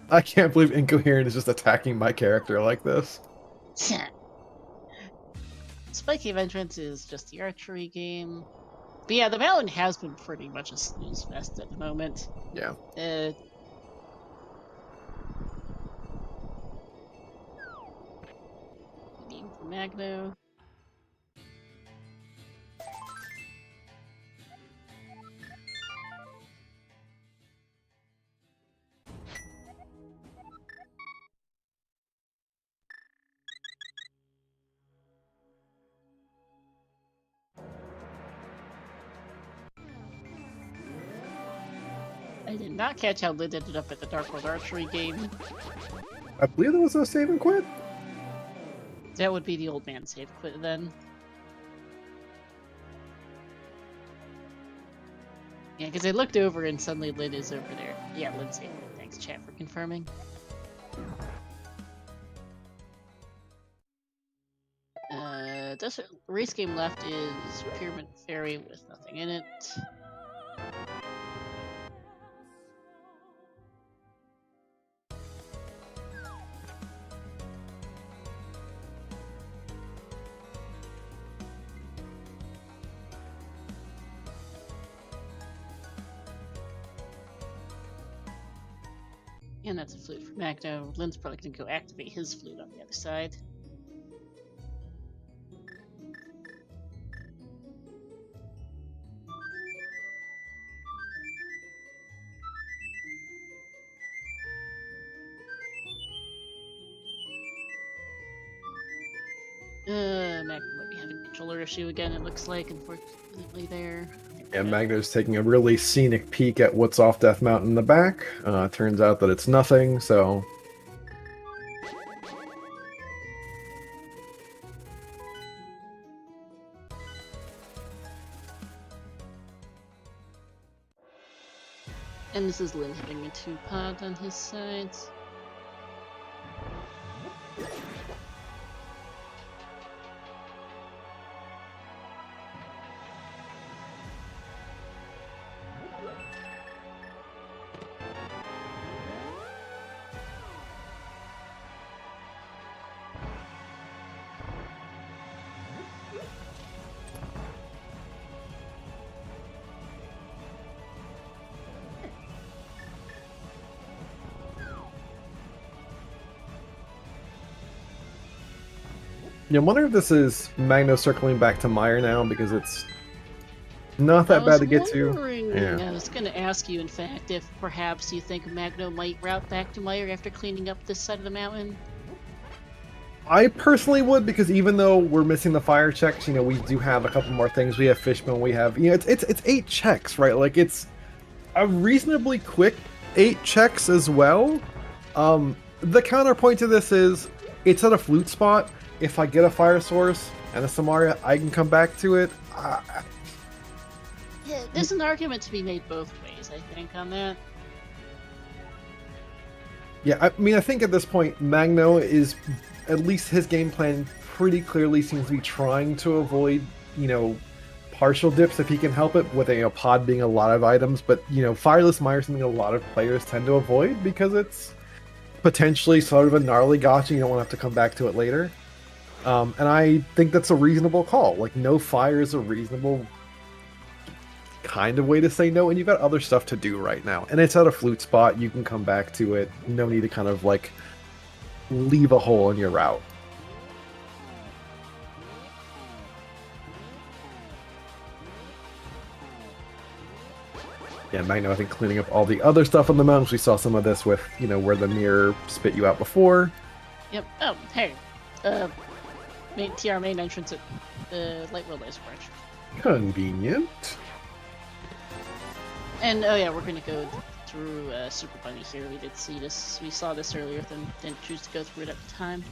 I can't believe Incoherent is just attacking my character like this. Spike Cave Entrance is just the archery game. But yeah, the mountain has been pretty much a snooze fest at the moment. Yeah. Name for Magno. I did not catch how Lynn ended up at the Dark World Archery game. I believe there was a save and quit. That would be the old man save quit then. Yeah, because I looked over and suddenly Lynn is over there. Yeah, Lynn's here. Thanks, chat, for confirming. Race game left is Pyramid Fairy with nothing in it. And that's a flute for Magno. Lynn's probably gonna go activate his flute on the other side. Magno might be having a controller issue again, it looks like, unfortunately there. And Magno's taking a really scenic peek at what's off Death Mountain in the back. Turns out that it's nothing, so... And this is Lynn having a 2-pod on his sides. Yeah, I wonder if this is Magno circling back to Meyer now, because it's not that bad to get to. Yeah. I was going to ask you, in fact, if perhaps you think Magno might route back to Meyer after cleaning up this side of the mountain. I personally would, because even though we're missing the fire checks, we do have a couple more things. We have Fishbone, we have, it's 8 checks, right? Like, it's a reasonably quick 8 checks as well. The counterpoint to this is, it's at a flute spot. If I get a fire source and a Samaria, I can come back to it. Yeah, there's an argument to be made both ways, I think, on that. Yeah, I think at this point, Magno is, at least his game plan pretty clearly seems to be trying to avoid, partial dips if he can help it, with a pod being a lot of items. But, Fireless Mire is something a lot of players tend to avoid because it's potentially sort of a gnarly gotcha. You don't want to have to come back to it later. And I think that's a reasonable call. Like, no fire is a reasonable kind of way to say no, and you've got other stuff to do right now. And it's at a flute spot, you can come back to it. No need to kind of, leave a hole in your route. Yeah, Magno, I think, cleaning up all the other stuff on the mountains. We saw some of this with, where the mirror spit you out before. Yep. Oh, hey. TR main entrance at the Light World Ice Branch. Convenient. And oh yeah, we're gonna go through Super Bunny here. We did see this. We saw this earlier, then didn't choose to go through it at the time.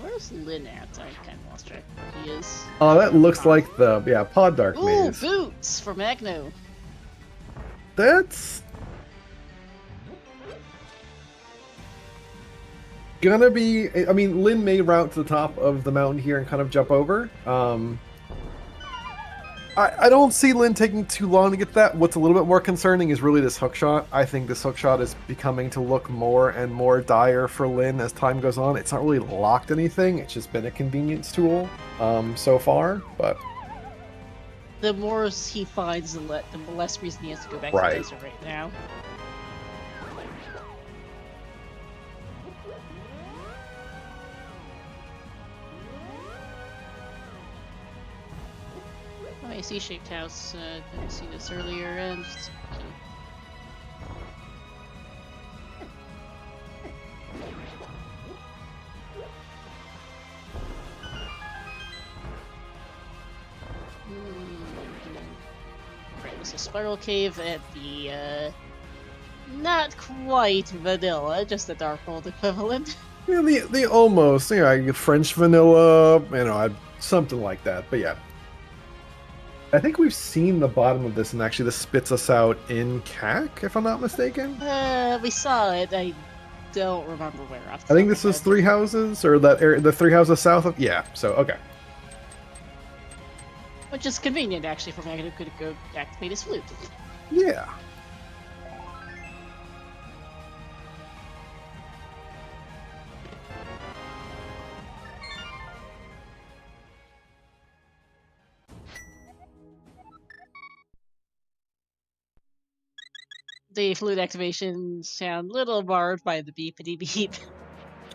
Where's Lynn at? I kind of lost track of where he is. Oh, that looks like the Pod Dark Maze. Ooh, boots for Magno. That's gonna be. I mean, Lynn may route to the top of the mountain here and kind of jump over. I don't see Lynn taking too long to get that. What's a little bit more concerning is really this hookshot. I think this hookshot is becoming to look more and more dire for Lynn as time goes on. It's not really locked anything. It's just been a convenience tool so far, but... The more he finds, the less reason he has to go back to the desert right now. Oh, I see shaped house. Didn't see this earlier. Just, Right, there's a spiral cave at the Not quite vanilla, just the Dark World equivalent. Yeah, the almost, French vanilla, something like that. But yeah, I think we've seen the bottom of this, and actually this spits us out in CAC, if I'm not mistaken. We saw it. I don't remember where off the I think top this of my is head. Three Houses, or that area, the Three Houses south of. Yeah, so okay. Which is convenient, actually, for Magno could go activate his flute. Yeah. The flute activations sound little marred by the beepity beep.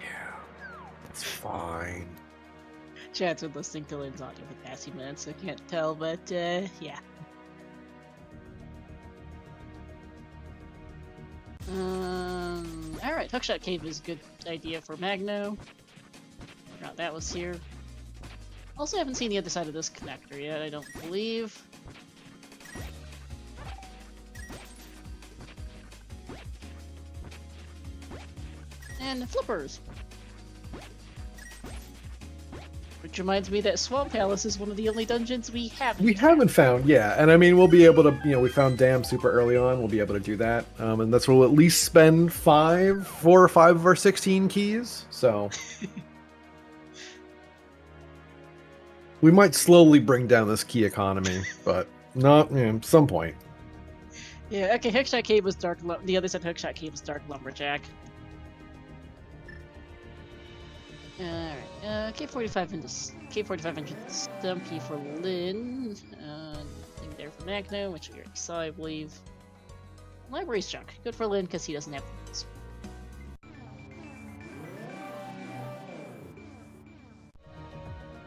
Yeah. It's fine. Chat's been listening to Lynn's audio for the past few minutes, so I can't tell, but yeah. Alright, Hookshot Cave is a good idea for Magno. Forgot that was here. Also, haven't seen the other side of this connector yet, I don't believe. And flippers! Which reminds me that Swamp Palace is one of the only dungeons we haven't. We haven't found, yeah, and I mean we'll be able to, we found Dam super early on. We'll be able to do that, and that's where we'll at least spend 4 or 5 of our 16 keys. So we might slowly bring down this key economy, but not some point. Yeah, okay, Hookshot Cave was Dark. The other side of Hookshot Cave was Dark Lumberjack. Alright, K45 into Stumpy for Lynn. Nothing there for Magno, which we already saw, I believe. Library's junk. Good for Lynn because he doesn't have these.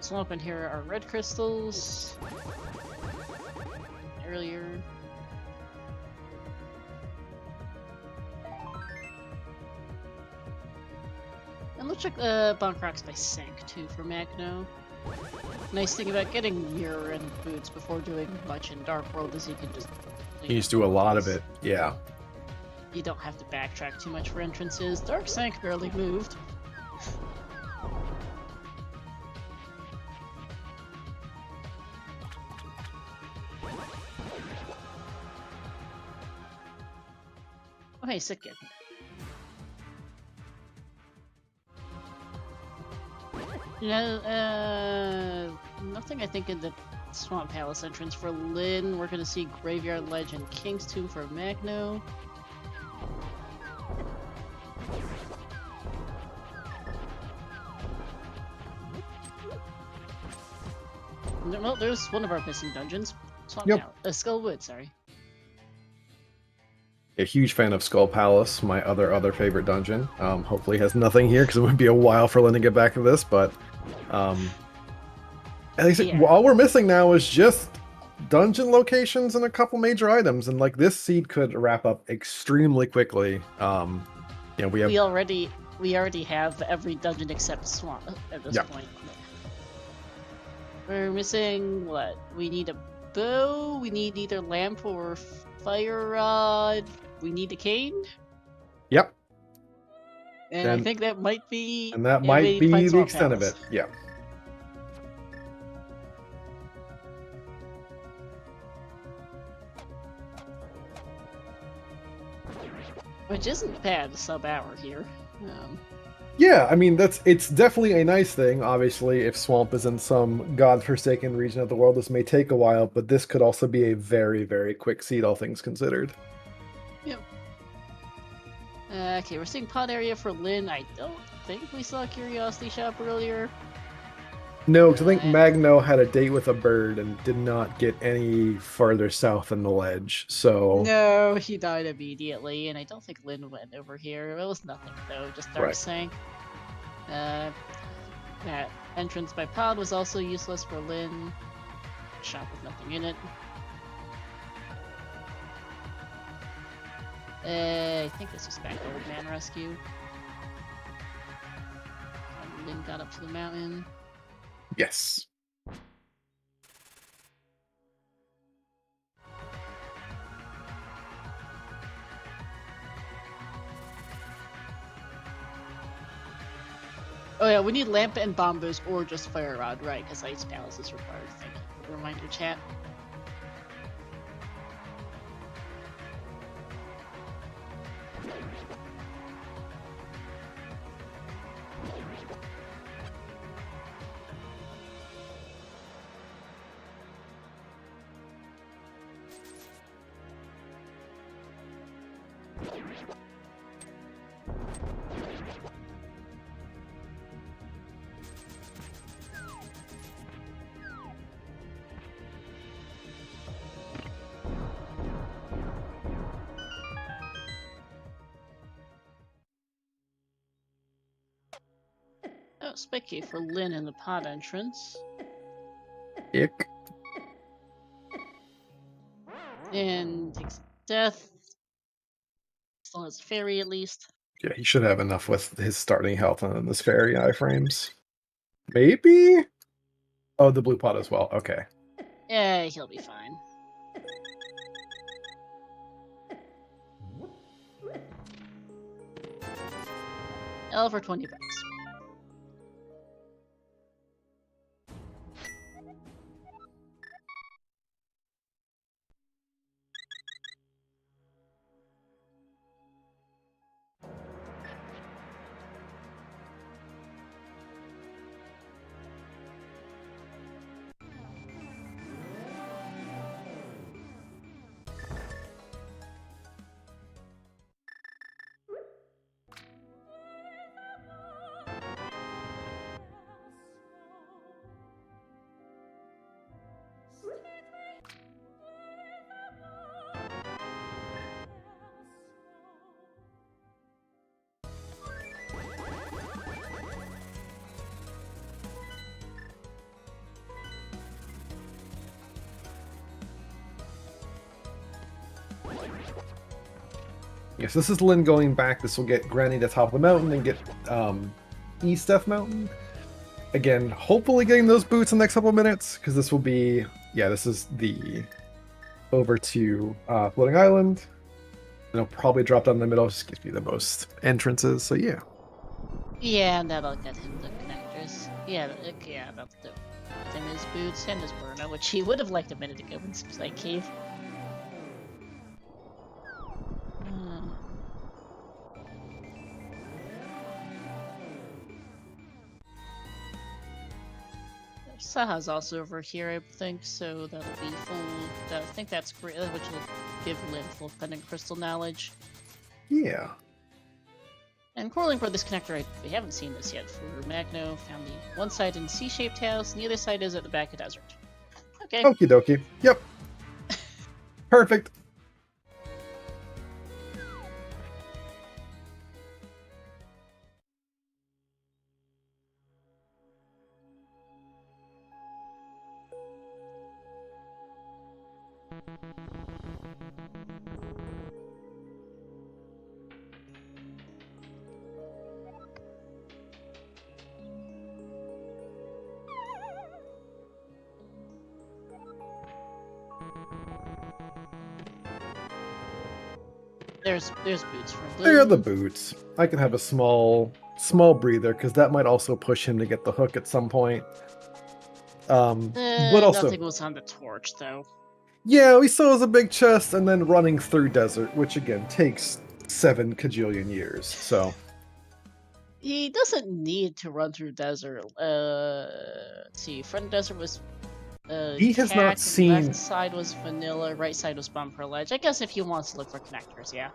Swamp in here are red crystals. Earlier. And let's check the Bonk Rocks by Sank too for Magno. Nice thing about getting Mirror and Boots before doing much in Dark World is you can just... You just do a lot of it, yeah. You don't have to backtrack too much for entrances. Dark Sank barely moved. Oh hey, sick kid. Nothing I think in the Swamp Palace entrance for Lynn. We're gonna see Graveyard Ledge and King's Tomb for Magno. Well, there's one of our missing dungeons. Swamp Palace. Skullwood, sorry. A huge fan of Skull Palace, my other favorite dungeon. Hopefully has nothing here because it would be a while for Lynn to get back to this, but at least all we're missing now is just dungeon locations and a couple major items, and like this seed could wrap up extremely quickly. We already have every dungeon except Swamp at this point. We're missing what? We need a bow. We need either lamp or fire rod. We need a cane. Yep. And I think that might be. And that might be the extent of it. Yeah. Which isn't bad, sub-hour here. Yeah, I mean it's definitely a nice thing. Obviously, if Swamp is in some godforsaken region of the world, this may take a while, but this could also be a very, very quick seed, all things considered. Yep. Okay, we're seeing pod area for Lynn. I don't think we saw Curiosity Shop earlier. No, because I think Magno had a date with a bird and did not get any farther south than the ledge, so... No, he died immediately, and I don't think Lynn went over here. It was nothing, though, just Dark Sank. That entrance by pod was also useless for Lynn. Shop with nothing in it. I think this was back Old Man Rescue. Lynn got up to the mountain. Yes. Oh yeah, we need lamp and bombos or just fire rod, right? Because ice palace is required. Thank you for the reminder, chat. Oh, spiky for Lynn in the pod entrance. Ick. And takes death. Still has fairy at least. Yeah, he should have enough with his starting health and this fairy iframes. Maybe? Oh, the blue pot as well. Okay. Yeah, he'll be fine. L for $20. Yes, this is Lynn going back. This will get Granny to top of the mountain and get East Death Mountain. Again, hopefully getting those boots in the next couple of minutes, because this will be, yeah, this is the over to Floating Island. And it'll probably drop down in the middle, just gives me the most entrances, so yeah. Yeah, and that'll get him the connectors. Yeah, that'll do. Get him his boots and his burner, which he would have liked a minute ago in Psych Cave. Saha's also over here, I think, so that'll be full. I think that's great, which will give Lynn full pendant crystal knowledge. Yeah. And crawling for this connector, we haven't seen this yet. For Magno, found the one side in C-shaped house, and the other side is at the back of desert. Okay. Okie dokie. Yep. Perfect. There's boots from Lynn. There are the boots. I can have a small breather, because that might also push him to get the hook at some point. But also, nothing was on the torch, though. yeah, we saw it as a big chest, and then running through desert, which again takes 7 kajillion years. So He doesn't need to run through desert. Let's see, front desert was he has not seen. left side was vanilla, right side was bumper ledge. I guess if he wants to look for connectors, yeah.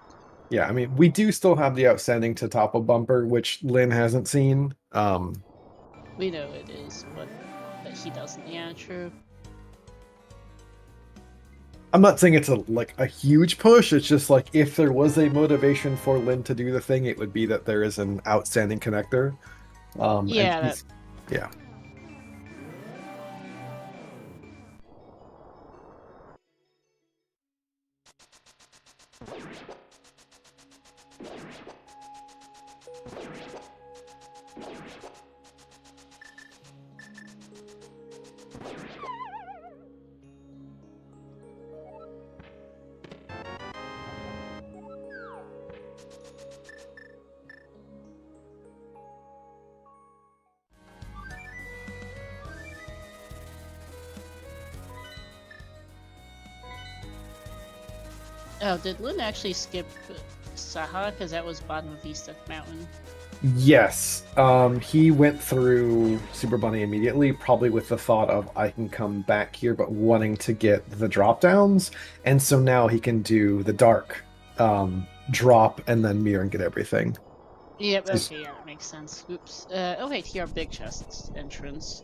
Yeah, I mean, we do still have the outstanding to top of bumper, which Lynn hasn't seen. We know it is, but he doesn't. Yeah, true. I'm not saying it's a huge push. It's just like if there was a motivation for Lynn to do the thing, it would be that there is an outstanding connector. Yeah. Yeah. Oh, did Lin actually skip Saha? Because that was bottom of East Mountain. Yes, he went through Super Bunny immediately, probably with the thought of I can come back here, but wanting to get the drop downs, and so now he can do the dark drop and then mirror and get everything. Yep, okay, yeah, that makes sense. Oops. Okay, TR Big Chest entrance.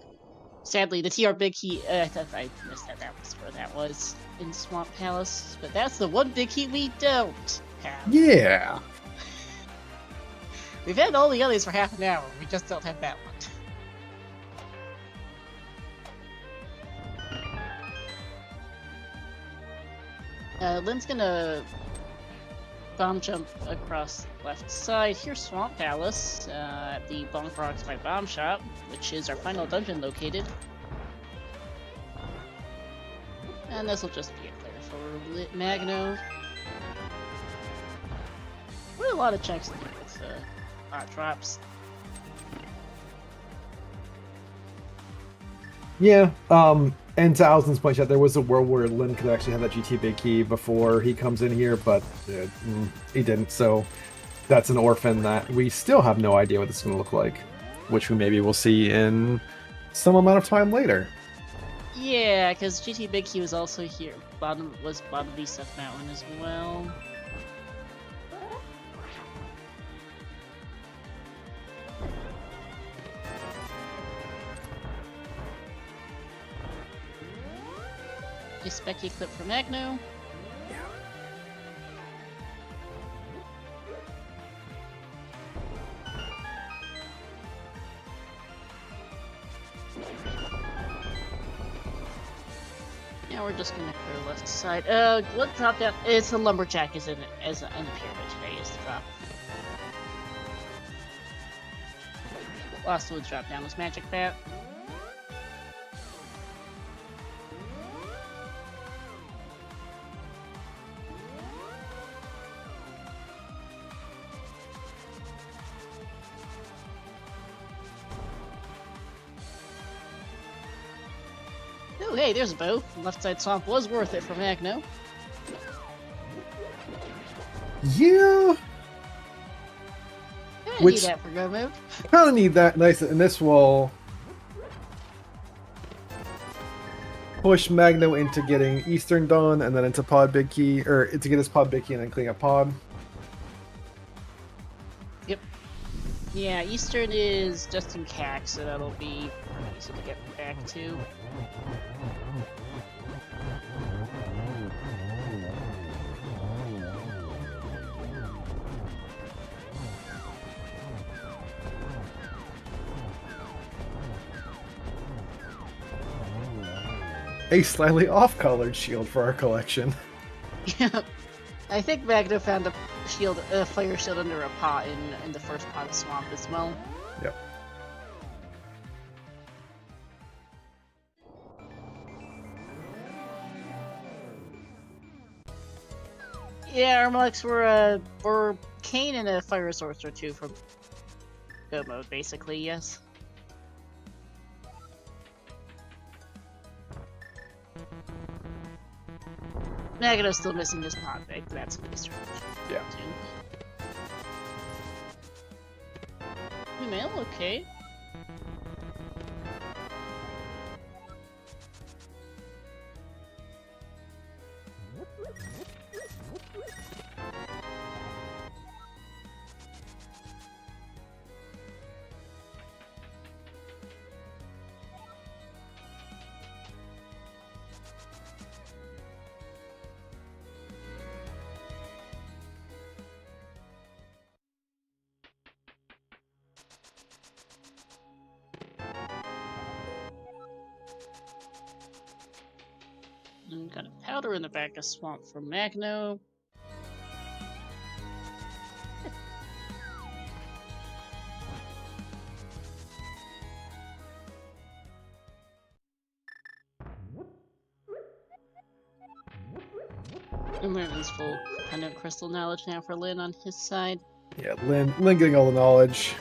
Sadly, the TR Big Key, I thought I missed that. That was where that was, in Swamp Palace. But that's the one big key we don't have. Yeah. We've had all the others for half an hour, we just don't have that one. Lynn's gonna bomb jump across the left side. Here's Swamp Palace, at the Bonk Rocks by Bomb Shop, which is our final dungeon located. And this will just be a clear for Magno. We have a lot of checks to do with hot drops. Yeah, and to Allison's point, there was a world where Lin could actually have that GT Big Key before he comes in here, but he didn't, so that's an orphan that we still have no idea what this is going to look like, which we maybe will see in some amount of time later. Yeah, because GT Big Key was also here. Bottom of East Mountain as well. A specky clip for Magno. Now we're just gonna clear left side. What drop down? It's a lumberjack is in the pyramid today is the drop. Last wood drop down was Magic Bat. Oh, hey, there's a bow. Left side swamp was worth it for Magno. Yeah. Need that for go mode. Kind of need that. Nice, and this will push Magno into getting Eastern Dawn, and then into Pod Big Key, or to get his Pod Big Key and then clean up Pod. Yep. Yeah, Eastern is just in CAC, so that'll be easy to get back to. A slightly off-colored shield for our collection. Yeah, I think Magno found a fire shield under a pot in the first pot of Swamp as well. Yep. Yeah, Armalix were Kane and a fire source or two from go mode, basically, yes. Magno's still missing his pot bag, but that's pretty strange. Yeah. Email, okay. And got a powder in the back of Swamp for Magno. And Linlin's full pendant crystal knowledge now for Lin on his side. Yeah, Lin getting all the knowledge.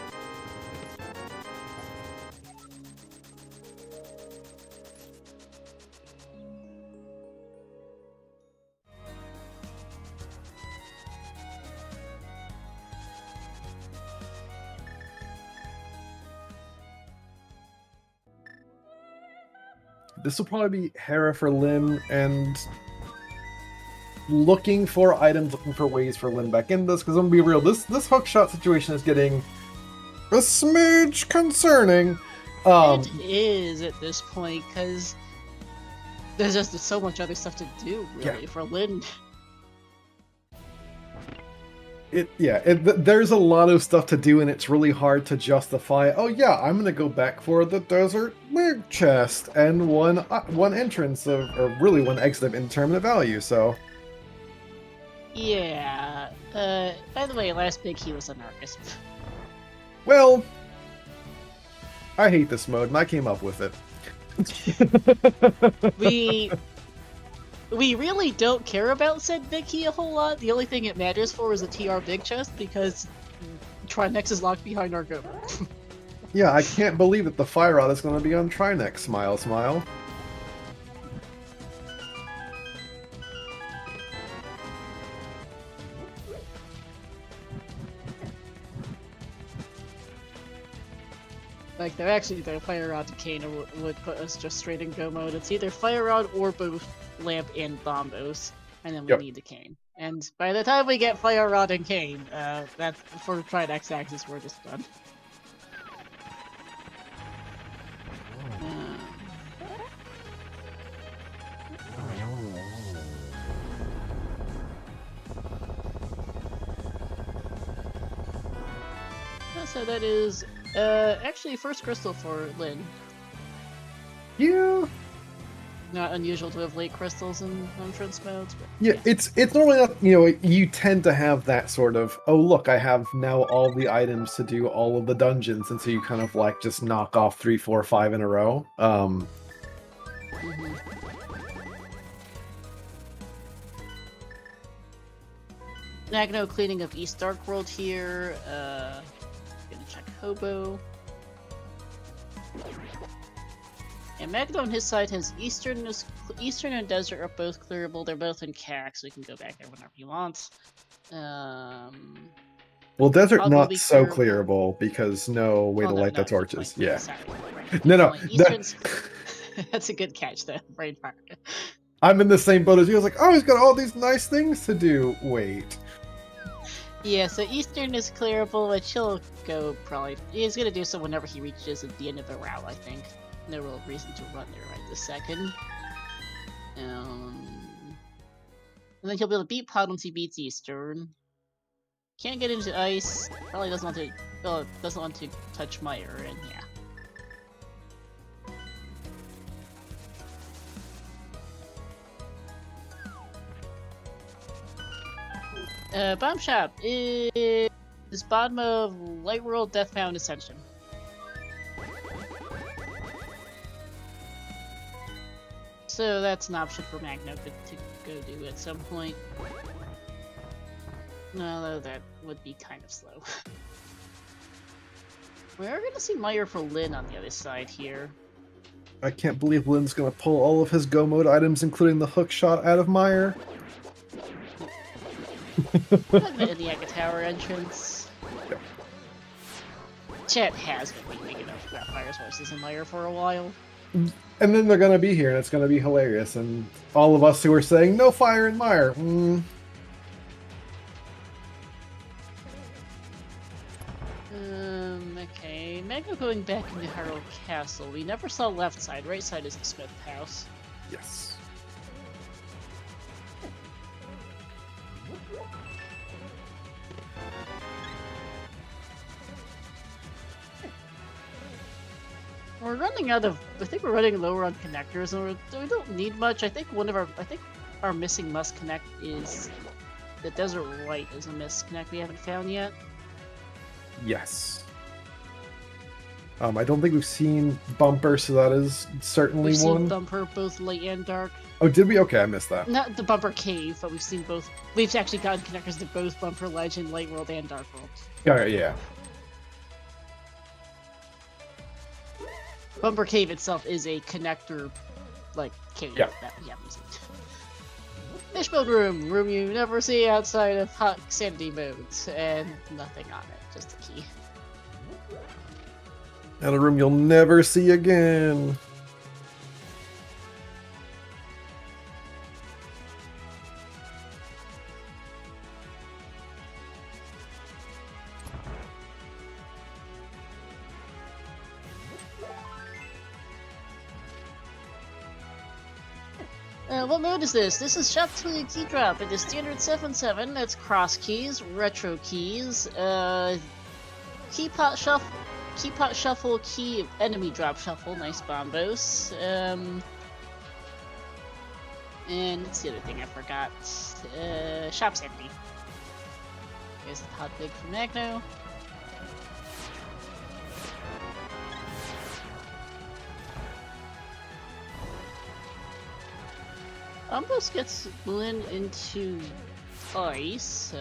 this will probably be Hera for Lin, and looking for items, looking for ways for Lin back in this, because I'm gonna be real, this hookshot situation is getting a smidge concerning. It is at this point, because there's just so much other stuff to do, really, for Lin. There's a lot of stuff to do, and it's really hard to justify, oh yeah, I'm gonna go back for the desert wig chest and one entrance of, or really one exit of indeterminate value, so. Yeah. By the way, last big he was an artist. Well, I hate this mode, and I came up with it. We really don't care about said big key a whole lot. The only thing it matters for is a TR big chest, because Trinex is locked behind our go. Yeah, I can't believe that the Fire Rod is going to be on Trinex. Smile, smile. Like, the Fire Rod to Kane would put us just straight in go mode. It's either Fire Rod or both Lamp and Bombos, and then we need the Cane. And by the time we get Fire Rod and Cane, that's for Trinex axis, we're just done. So that is actually first crystal for Lin. Yeah. Not unusual to have late crystals in entrance modes, but yeah, it's normally not, you tend to have that sort of, oh look, I have now all the items to do all of the dungeons, and so you kind of like just knock off 3, 4, 5 in a row. Magno cleaning up East Dark World here. Gonna check Hobo. And Magno on his side has Eastern and Desert are both clearable. They're both in CAC, so he can go back there whenever he wants. Well, Desert not so clearable. clearable because no way to light the torches. Yeah. Right. No. That's a good catch, though. Brain fire. I'm in the same boat as you. I was like, oh, he's got all these nice things to do. Wait. Yeah, so Eastern is clearable, but he'll go probably. He's gonna do so whenever he reaches at the end of the route, I think. No real reason to run there right this second. And then he'll be able to beat Pod once he beats Eastern. Can't get into ice. Probably doesn't want to. Well, doesn't want to touch Meyer, and yeah. Bomb Shop is bottom of Light World Deathbound Ascension. So that's an option for Magno to go do at some point. Although that would be kind of slow. We are going to see Meyer for Lin on the other side here. I can't believe Lin's going to pull all of his Go Mode items, including the hook shot, out of Meyer. In the Eka Tower entrance. Yep. Chet has been making enough Fire's horses in Meyer for a while. And then they're going to be here, and it's going to be hilarious. And all of us who are saying, no fire in Meyer. Okay. Magno going back into Hyrule Castle. We never saw left side. Right side is the Smith House. Yes. We're running out of. I think we're running lower on connectors, and we don't need much. I think our missing must connect is the Desert Light is a misconnect we haven't found yet. Yes. I don't think we've seen Bumper, so that is certainly we've one. We've seen Bumper, both light and dark. Oh, did we? Okay, I missed that. Not the Bumper Cave, but we've seen both. We've actually gotten connectors to both Bumper Legend, Light World, and Dark World. Yeah. Bumper Cave itself is a connector, cave that we haven't seen. Fishbone room you never see outside of hot sanity modes, and nothing on it, just a key. And a room you'll never see again. What mode is this? This is Shop to the Key Drop. It is standard 7/7. That's cross keys, retro keys, key pot shuffle, key enemy drop shuffle. Nice bombos. And what's the other thing I forgot? Shop's empty. Here's the hot big for Magno. Almost gets Lin into ice.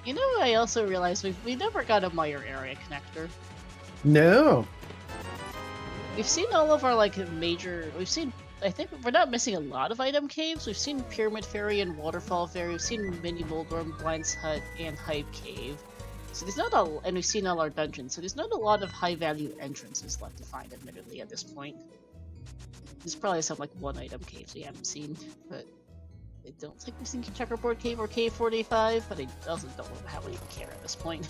You know, I also realized we never got a Meyer area connector. No. We've seen all of our major. We've seen. I think we're not missing a lot of item caves. We've seen Pyramid Fairy and Waterfall Fairy. We've seen Mini Moldorm, Blind's Hut, and Hype Cave. So there's not a, and we've seen all our dungeons. So there's not a lot of high-value entrances left to find, admittedly, at this point. There's probably some one item caves we haven't seen, but I don't think we've seen Checkerboard Cave or Cave 45. But I also don't know how we even care at this point.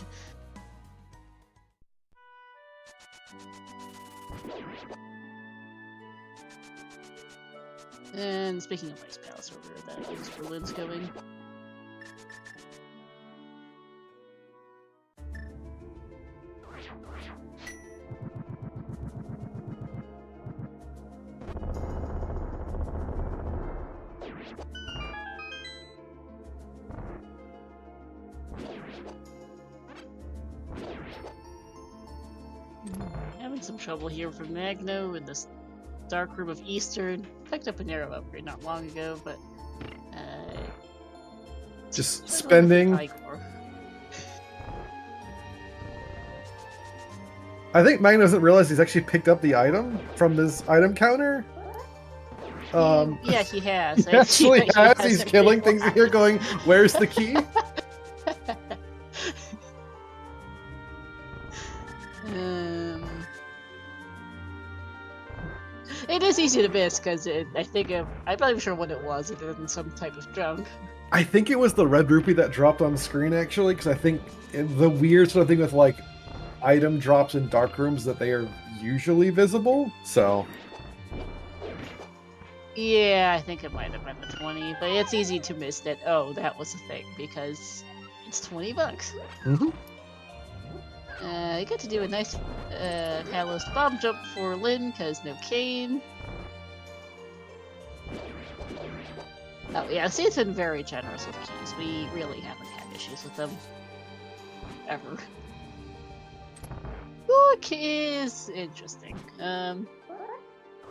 And speaking of Ice Palace, over that is where Lin's going. Having some trouble here for Magno in this Dark Room of Eastern. Picked up an arrow upgrade not long ago, but just spending. I think Magno doesn't realize he's actually picked up the item from this item counter. Yeah, he has. He actually has. He's killing things here, going, "Where's the key?" It is easy to miss because I think I'm not even sure what it was. It was some type of junk. I think it was the red rupee that dropped on the screen actually, because I think the weird sort of thing with item drops in dark rooms that they are usually visible. So yeah, I think it might have been the 20, but it's easy to miss that. Oh, that was a thing because it's $20. Mm-hmm. You get to do a nice Catalyst bomb jump for Lin, because no cane. Oh yeah, see, it's been very generous with keys. We really haven't had issues with them. Ever. Book is interesting.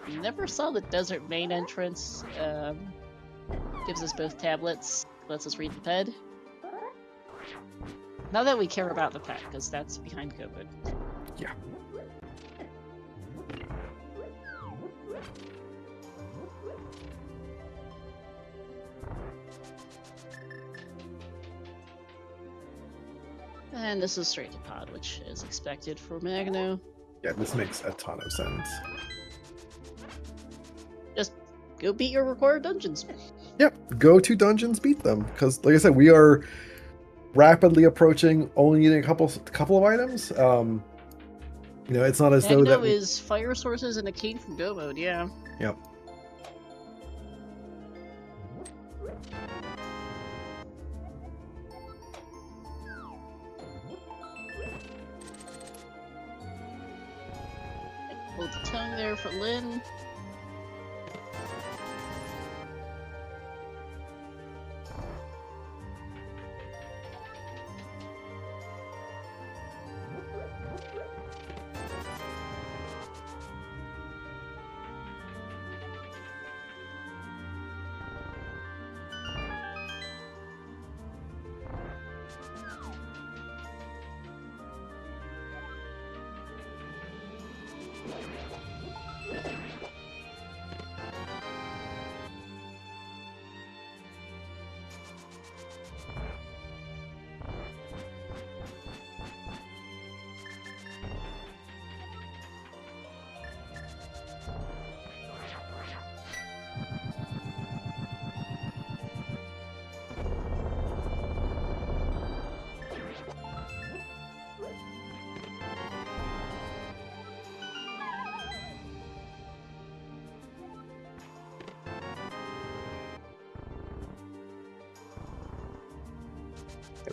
Never saw the desert main entrance. Gives us both tablets, lets us read the ped. Not that we care about the pet, because that's behind COVID. Yeah. And this is straight to pod, which is expected for Magno. Yeah, this makes a ton of sense. Just go beat your required dungeons. Yep, go to dungeons, beat them. Because, like I said, we are rapidly approaching only needing a couple of items. It's not as though that is fire sources and a cane from Go mode. Yeah. Yep. Hold the tongue there for Lin.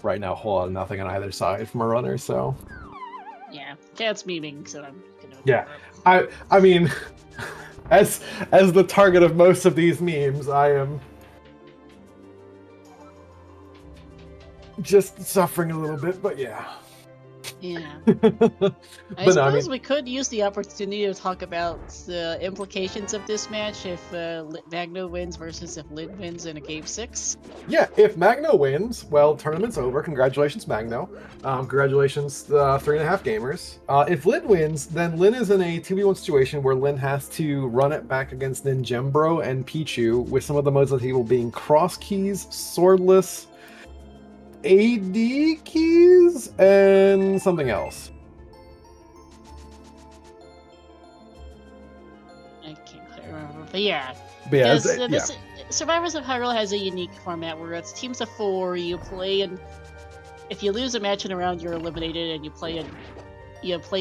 right now, a whole lot of nothing on either side from a runner. So Yeah, Cat's memeing, so I'm gonna. yeah, I mean, as the target of most of these memes, I am just suffering a little bit, but yeah. Yeah. But I no, suppose we could use the opportunity to talk about the implications of this match if Magno wins versus if Lin wins in a game 6. yeah, if Magno wins, well, tournament's over. Congratulations, Magno. Congratulations, 3.5 gamers. If Lin wins, then Lin is in a 2v1 situation where Lin has to run it back against Ninjembro and Pichu, with some of the modes of the table being cross keys, swordless, AD keys, and something else. I can't quite remember, but yeah. But yeah, Because Survivors of Hyrule has a unique format where it's teams of 4. You play, and if you lose a match in a round, you're eliminated, and you play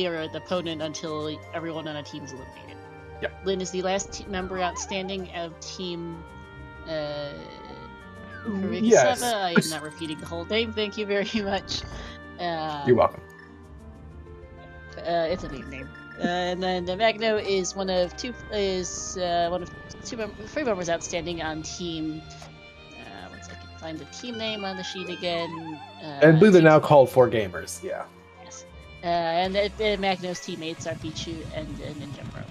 your opponent until everyone on a team's eliminated. Yeah. Lin is the last member outstanding of Team. Yes. I am not repeating the whole name. Thank you very much. You're welcome. It's a neat name. And then Magno is one of 3 members outstanding on Team. Once I can find the team name on the sheet again. I believe they're now called 4 gamers. Yeah. Yes. And Magno's teammates are Pichu and Ninjembro.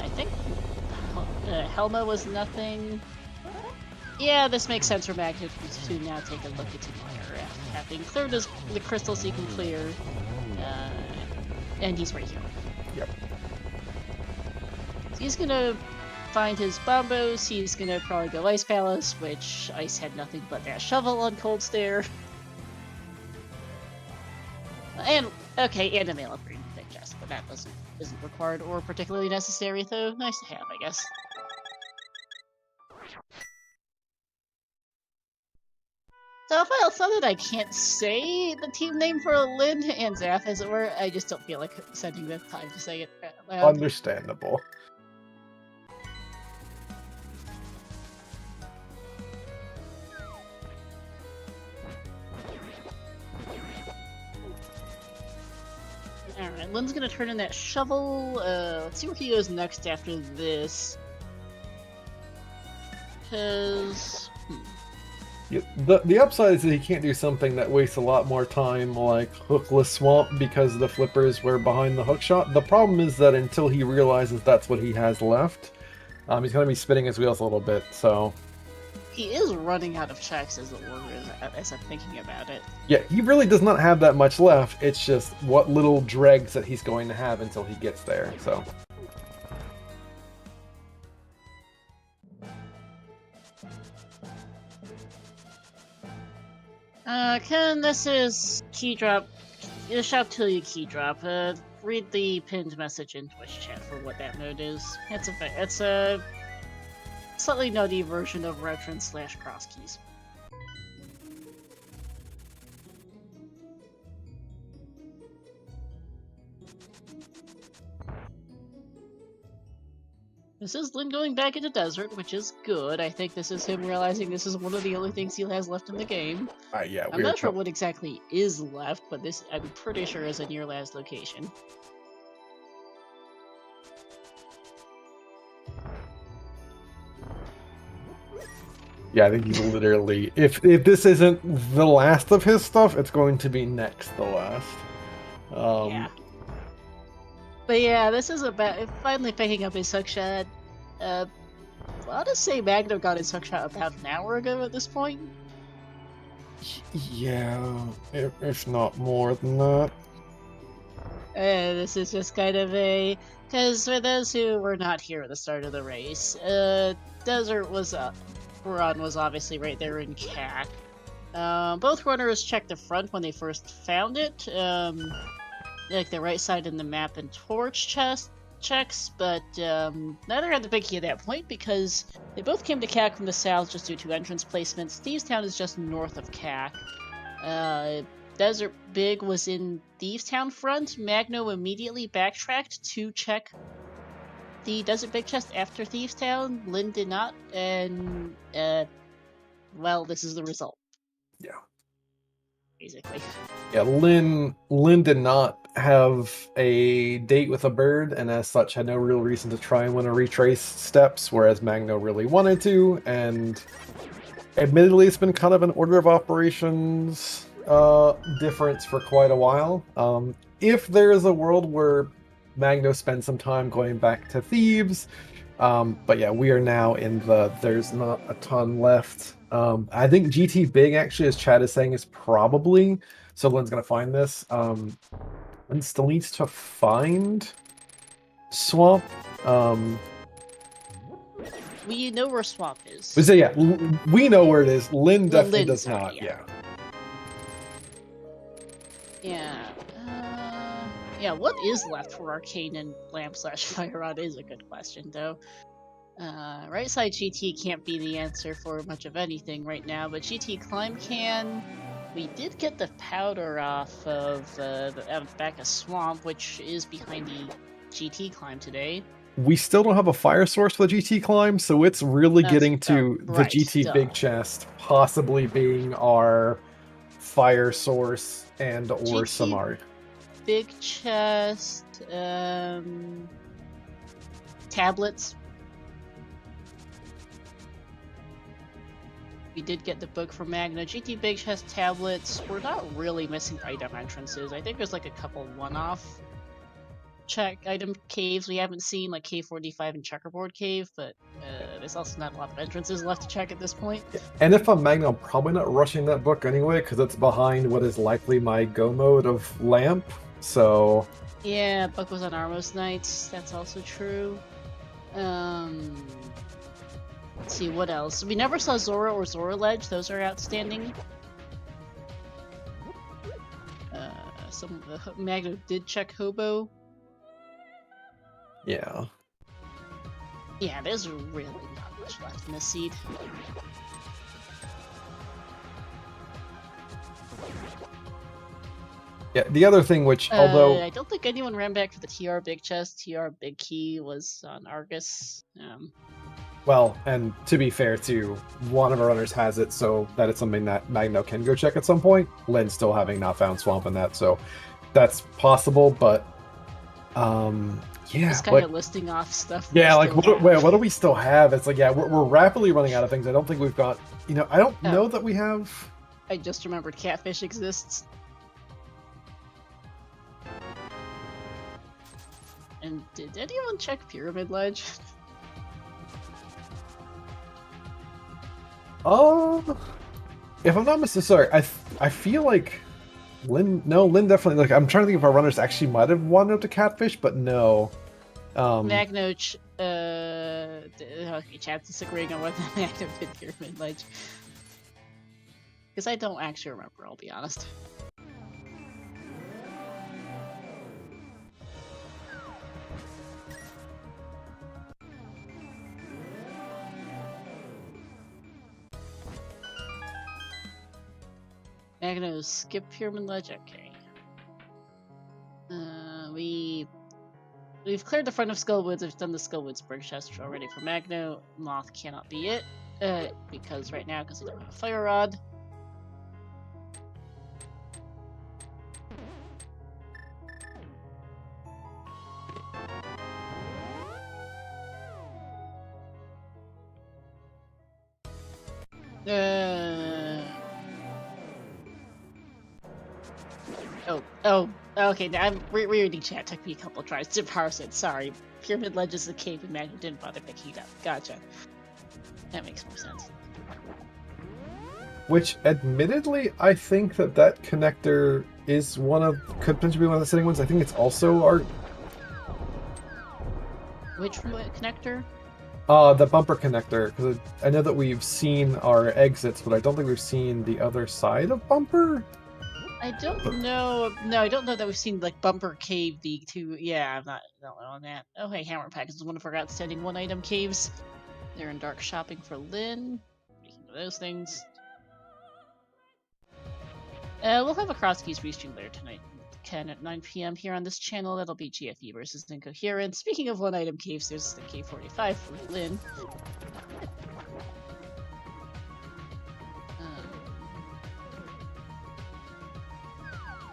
I think Helma was nothing. Yeah, this makes sense for Magno to now take a look at Tomorrow, having cleared the crystals he can clear, and he's right here. Yep. So he's gonna find his bombos. He's gonna probably go Ice Palace, which Ice had nothing but that shovel on Cold Stare. And a mail upgrade big chest, but that isn't required or particularly necessary, though nice to have, I guess. So if I also that I can't say the team name for Lin and Zaph, as it were, I just don't feel like spending the time to say it out loud. Understandable. Alright, Lin's gonna turn in that shovel. Let's see where he goes next after this. Because... The upside is that he can't do something that wastes a lot more time, like Hookless Swamp, because the flippers were behind the hookshot. The problem is that until he realizes that's what he has left, he's going to be spinning his wheels a little bit, so... He is running out of checks, as it were, as I'm thinking about it. Yeah, he really does not have that much left. It's just what little dregs that he's going to have until he gets there, so... Ken, this is key drop. Shout till you key drop. Read the pinned message in Twitch chat for what that mode is. It's a slightly nutty version of reference / cross keys. This is Lin going back into desert, which is good. I think this is him realizing this is one of the only things he has left in the game. Yeah, I'm not sure what exactly is left, but this, I'm pretty sure, is a near last location. Yeah, I think he's literally... If this isn't the last of his stuff, it's going to be next the last. Yeah. But yeah, this is about finally picking up his hookshot. I'll just say Magno got his hookshot about an hour ago at this point. Yeah, if not more than that. This is just kind of a... Because for those who were not here at the start of the race, Desert was Run was obviously right there in CAC. Both runners checked the front when they first found it. Like the right side in the map and torch checks, but neither had the big key at that point because they both came to CAC from the south just due to entrance placements. Thieves Town is just north of CAC. Desert Big was in Thieves Town front. Magno immediately backtracked to check the Desert Big chest after Thieves Town. Lin did not, and well, this is the result. Yeah. Basically. Yeah, Lin did not have a date with a bird, and as such had no real reason to try and want to retrace steps, whereas Magno really wanted to, and admittedly it's been kind of an order of operations difference for quite a while. If there is a world where Magno spends some time going back to Thebes, but yeah, we are now in the there's not a ton left. I think GT Big actually, as Chad is saying, is probably so. Lynn's gonna find this. Lynn still needs to find Swamp. We know where Swamp is. But so yeah, we know where it is. Lynn Well, definitely Lynn, does sorry, not. yeah. Yeah. Yeah, what is left for Arcane and Lamp slash Fire Rod is a good question, though. Right side GT can't be the answer for much of anything right now, but GT Climb can. We did get the powder off of the back of Swamp, which is behind the GT Climb today. We still don't have a fire source for the GT Climb, so it's really getting to the GT Big Chest possibly being our fire source and or Samari. Big Chest, tablets. We did get the book from Magno. GT Big Chest tablets. We're not really missing item entrances. I think there's like a couple one-off check item caves we haven't seen, like Cave 45 and Checkerboard Cave, but there's also not a lot of entrances left to check at this point. And if I'm Magno, I'm probably not rushing that book anyway, because it's behind what is likely my go mode of Lamp, so... Yeah, book was on Armos Nights, that's also true. Let's see, what else? We never saw Zora or Zora Ledge, those are outstanding. Magno did check Hobo. Yeah. Yeah, there's really not much left in the seed. Yeah, the other thing which, although... I don't think anyone ran back for the TR Big Chest. TR Big Key was on Argus. Well, and to be fair too, one of our runners has it, so that it's something that Magno can go check at some point. Lynn still having not found Swamp in that, so that's possible, but... yeah, just kind of listing off stuff. Yeah, like what do we still have? It's like, yeah, we're rapidly running out of things. I don't think we've got, I don't know that we have. I just remembered Catfish exists. And did anyone check Pyramid Ledge? If I'm not mistaken, sorry, I feel like Lynn definitely, like, I'm trying to think if our runners actually might have wandered up to Catfish, but no. Magno, okay, chat's disagreeing on whether Magno did Pyramid Ledge. Because I don't actually remember, I'll be honest. Magno, skip Pyramid Ledge? Okay. We've cleared the front of Skullwoods. We've done the Skullwoods Brick Chest already for Magno. Moth cannot be it, because right now, because we don't have a Fire Rod. Okay, I'm rereading chat. Took me a couple tries to parse it. Sorry. Pyramid Ledge is the cave and Magno didn't bother picking it up. Gotcha. That makes more sense. Which, admittedly, I think that connector is could potentially be one of the sitting ones. I think it's also our... Which connector? The bumper connector, because I know that we've seen our exits, but I don't think we've seen the other side of bumper. I don't know. No, I don't know that we've seen like Bumper Cave the two. Yeah, I'm not on that. Oh, hey, Hammer Pack is one of our outstanding one-item caves. They're in dark shopping for Lynn. Speaking of those things, we'll have a Cross Keys restream later tonight, 10 at 9 p.m. here on this channel. That'll be GFE versus Incoherent. Speaking of one-item caves, there's the K45 for Lynn.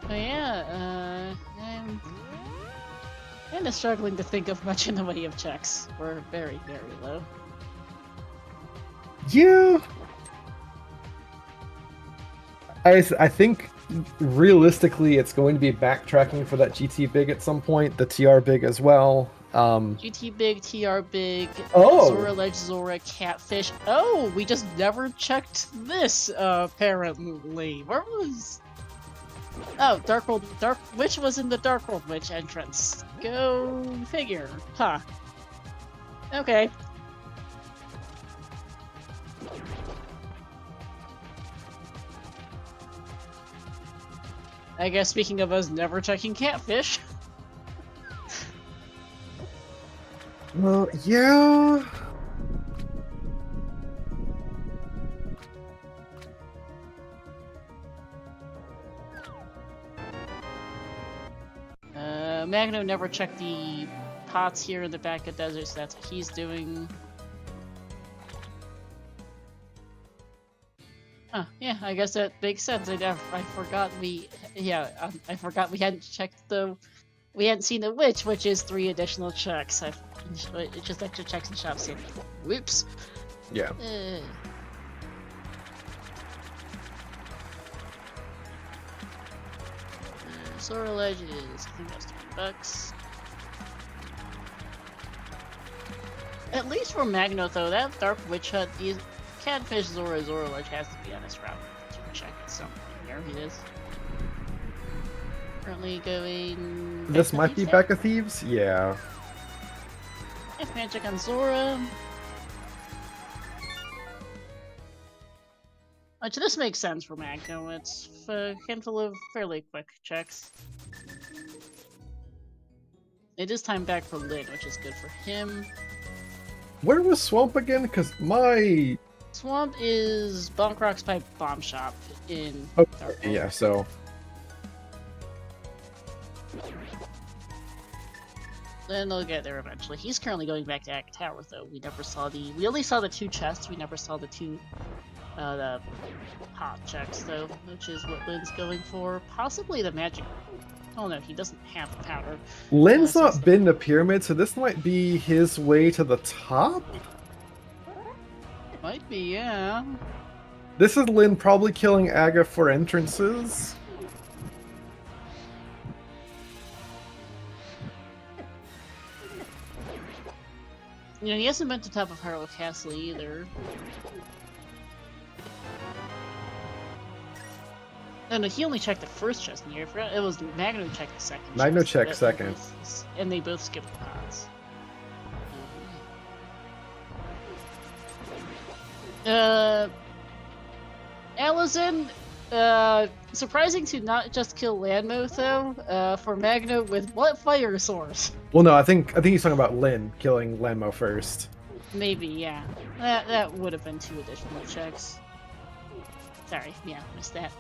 But yeah, I'm kind of struggling to think of much in the way of checks. We're very, very low. Yeah. I think realistically it's going to be backtracking for that GT big at some point, the TR big as well. GT big, TR big, Oh! Zora Ledge, Zora, Catfish. Oh, we just never checked this, apparently. Where was... Oh, Dark Witch was in the Dark World Witch entrance. Go figure. Huh. Okay. I guess speaking of us never checking Catfish. Well, yeah. Magno never checked the pots here in the back of desert, so that's what he's doing. Huh, yeah, I guess that makes sense. I forgot I forgot we hadn't checked we hadn't seen the witch, which is 3 additional checks. It's just extra checks and shops in. Whoops. Yeah. Zora Ledge is, I think that's $20. At least for Magno though, that Dark Witch Hut, these Catfish Zora Ledge has to be on this route to check it somewhere. There he is. Currently going... This might be Back of Thieves? Yeah. If magic on Zora. Which this makes sense for Magno. It's a handful of fairly quick checks. It is time back for Lin, which is good for him. Where was Swamp again? Because my... Swamp is Bonk Rock's Pipe Bomb Shop in... Oh, yeah, so... Then they'll get there eventually. He's currently going back to Act Tower, though. We only saw the 2 chests. We never saw the 2, the pot checks, though, which is what Lin's going for. Possibly the magic. Oh no, he doesn't have the powder. Lin's not been to Pyramid, so this might be his way to the top? Might be, yeah. This is Lin probably killing Aga for entrances. You know, he hasn't been to top of Hyrule Castle either. No, he only checked the first chest in here. I forgot it was Magno who checked the second. Magno checked second. And they both skipped the pots. Allison, surprising to not just kill Landmo though. For Magno with what fire source? Well, no, I think he's talking about Lin killing Lanmo first. Maybe, yeah. That would have been 2 additional checks. Sorry, yeah, missed that.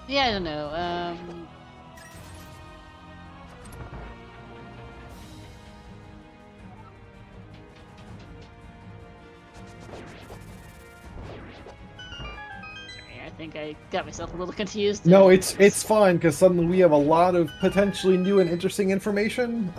Yeah, I don't know. I think I got myself a little confused. No, it's fine because suddenly we have a lot of potentially new and interesting information.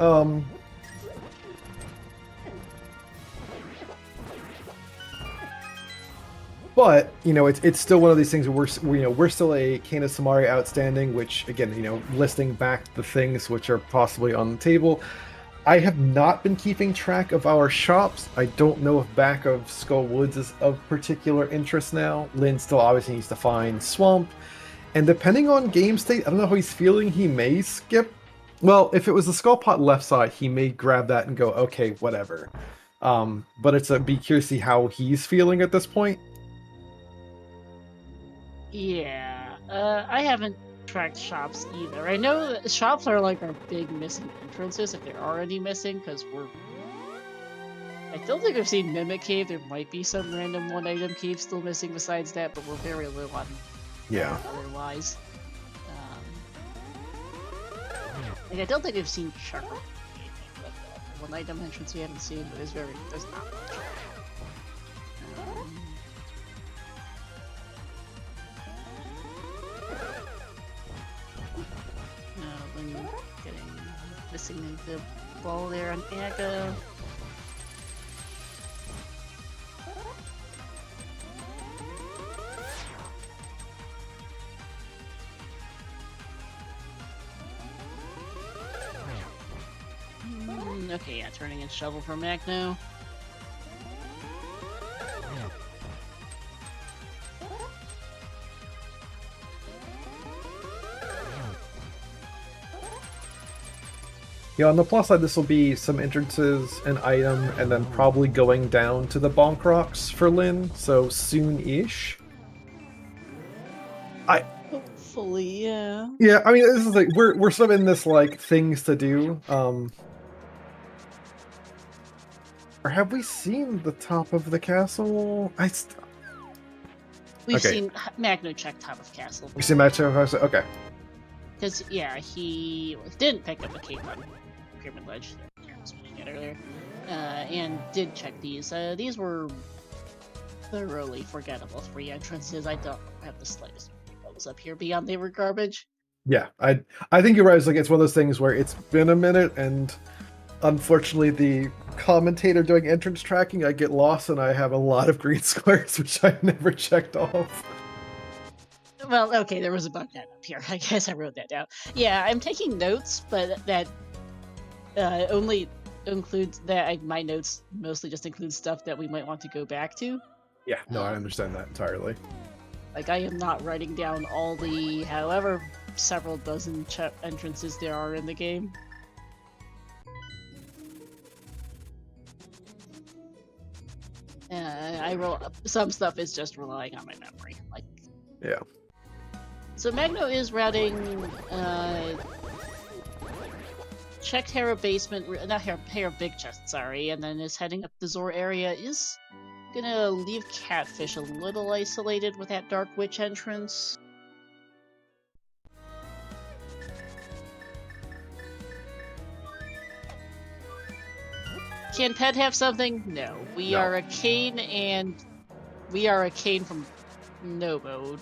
But you know, it's still one of these things where we're still a Kana Samari outstanding, which again, you know, listing back the things which are possibly on the table. I have not been keeping track of our shops. I don't know if back of Skull Woods is of particular interest now. Lin still obviously needs to find Swamp. And depending on game state, I don't know how he's feeling, he may skip. Well, if it was the Skull Pot left side, he may grab that and go, okay, whatever. But it's be curious to see how he's feeling at this point. Yeah, I haven't tracked shops either. I know that shops are like our big missing entrances, if there are any missing, because I don't think I've seen Mimic Cave. There might be some random one-item cave still missing besides that, but we're very low on otherwise. Like, I don't think I've seen Shark. One-item entrance we haven't seen, but there's not much. missing the ball there on Aga. Okay, yeah, turning in shovel for Magno. Yeah, on the plus side, this will be some entrances, an item, and then probably going down to the Bonk Rocks for Lin, so soon-ish. Hopefully, yeah. Yeah, I mean, this is like we're sort of in this like things to do. Or have we seen the top of the castle? We've Okay. seen Magno check top of castle. We see match of castle. Okay. Because yeah, he didn't pick up a cape on Pyramid Ledge. I was mentioning it earlier, and did check these. These were thoroughly forgettable 3 entrances. I don't have the slightest idea what was up here beyond they were garbage. Yeah, I think you're right. It's like it's one of those things where it's been a minute, and unfortunately, the commentator doing entrance tracking, I get lost, and I have a lot of green squares which I've never checked off. Well, okay, there was a bug net up here. I guess I wrote that down. Yeah, I'm taking notes, but that only includes that. My notes mostly just include stuff that we might want to go back to. Yeah, no, I understand that entirely. Like, I am not writing down all the, however, several dozen entrances there are in the game. Some stuff is just relying on my memory. Like, yeah. So Magno is routing checked Hera basement, not Hera big chest, sorry, and then is heading up the Zor area. Is gonna leave Catfish a little isolated with that Dark Witch entrance. Can Pet have something? No. We are a Kane, and we are a Kane from no mode.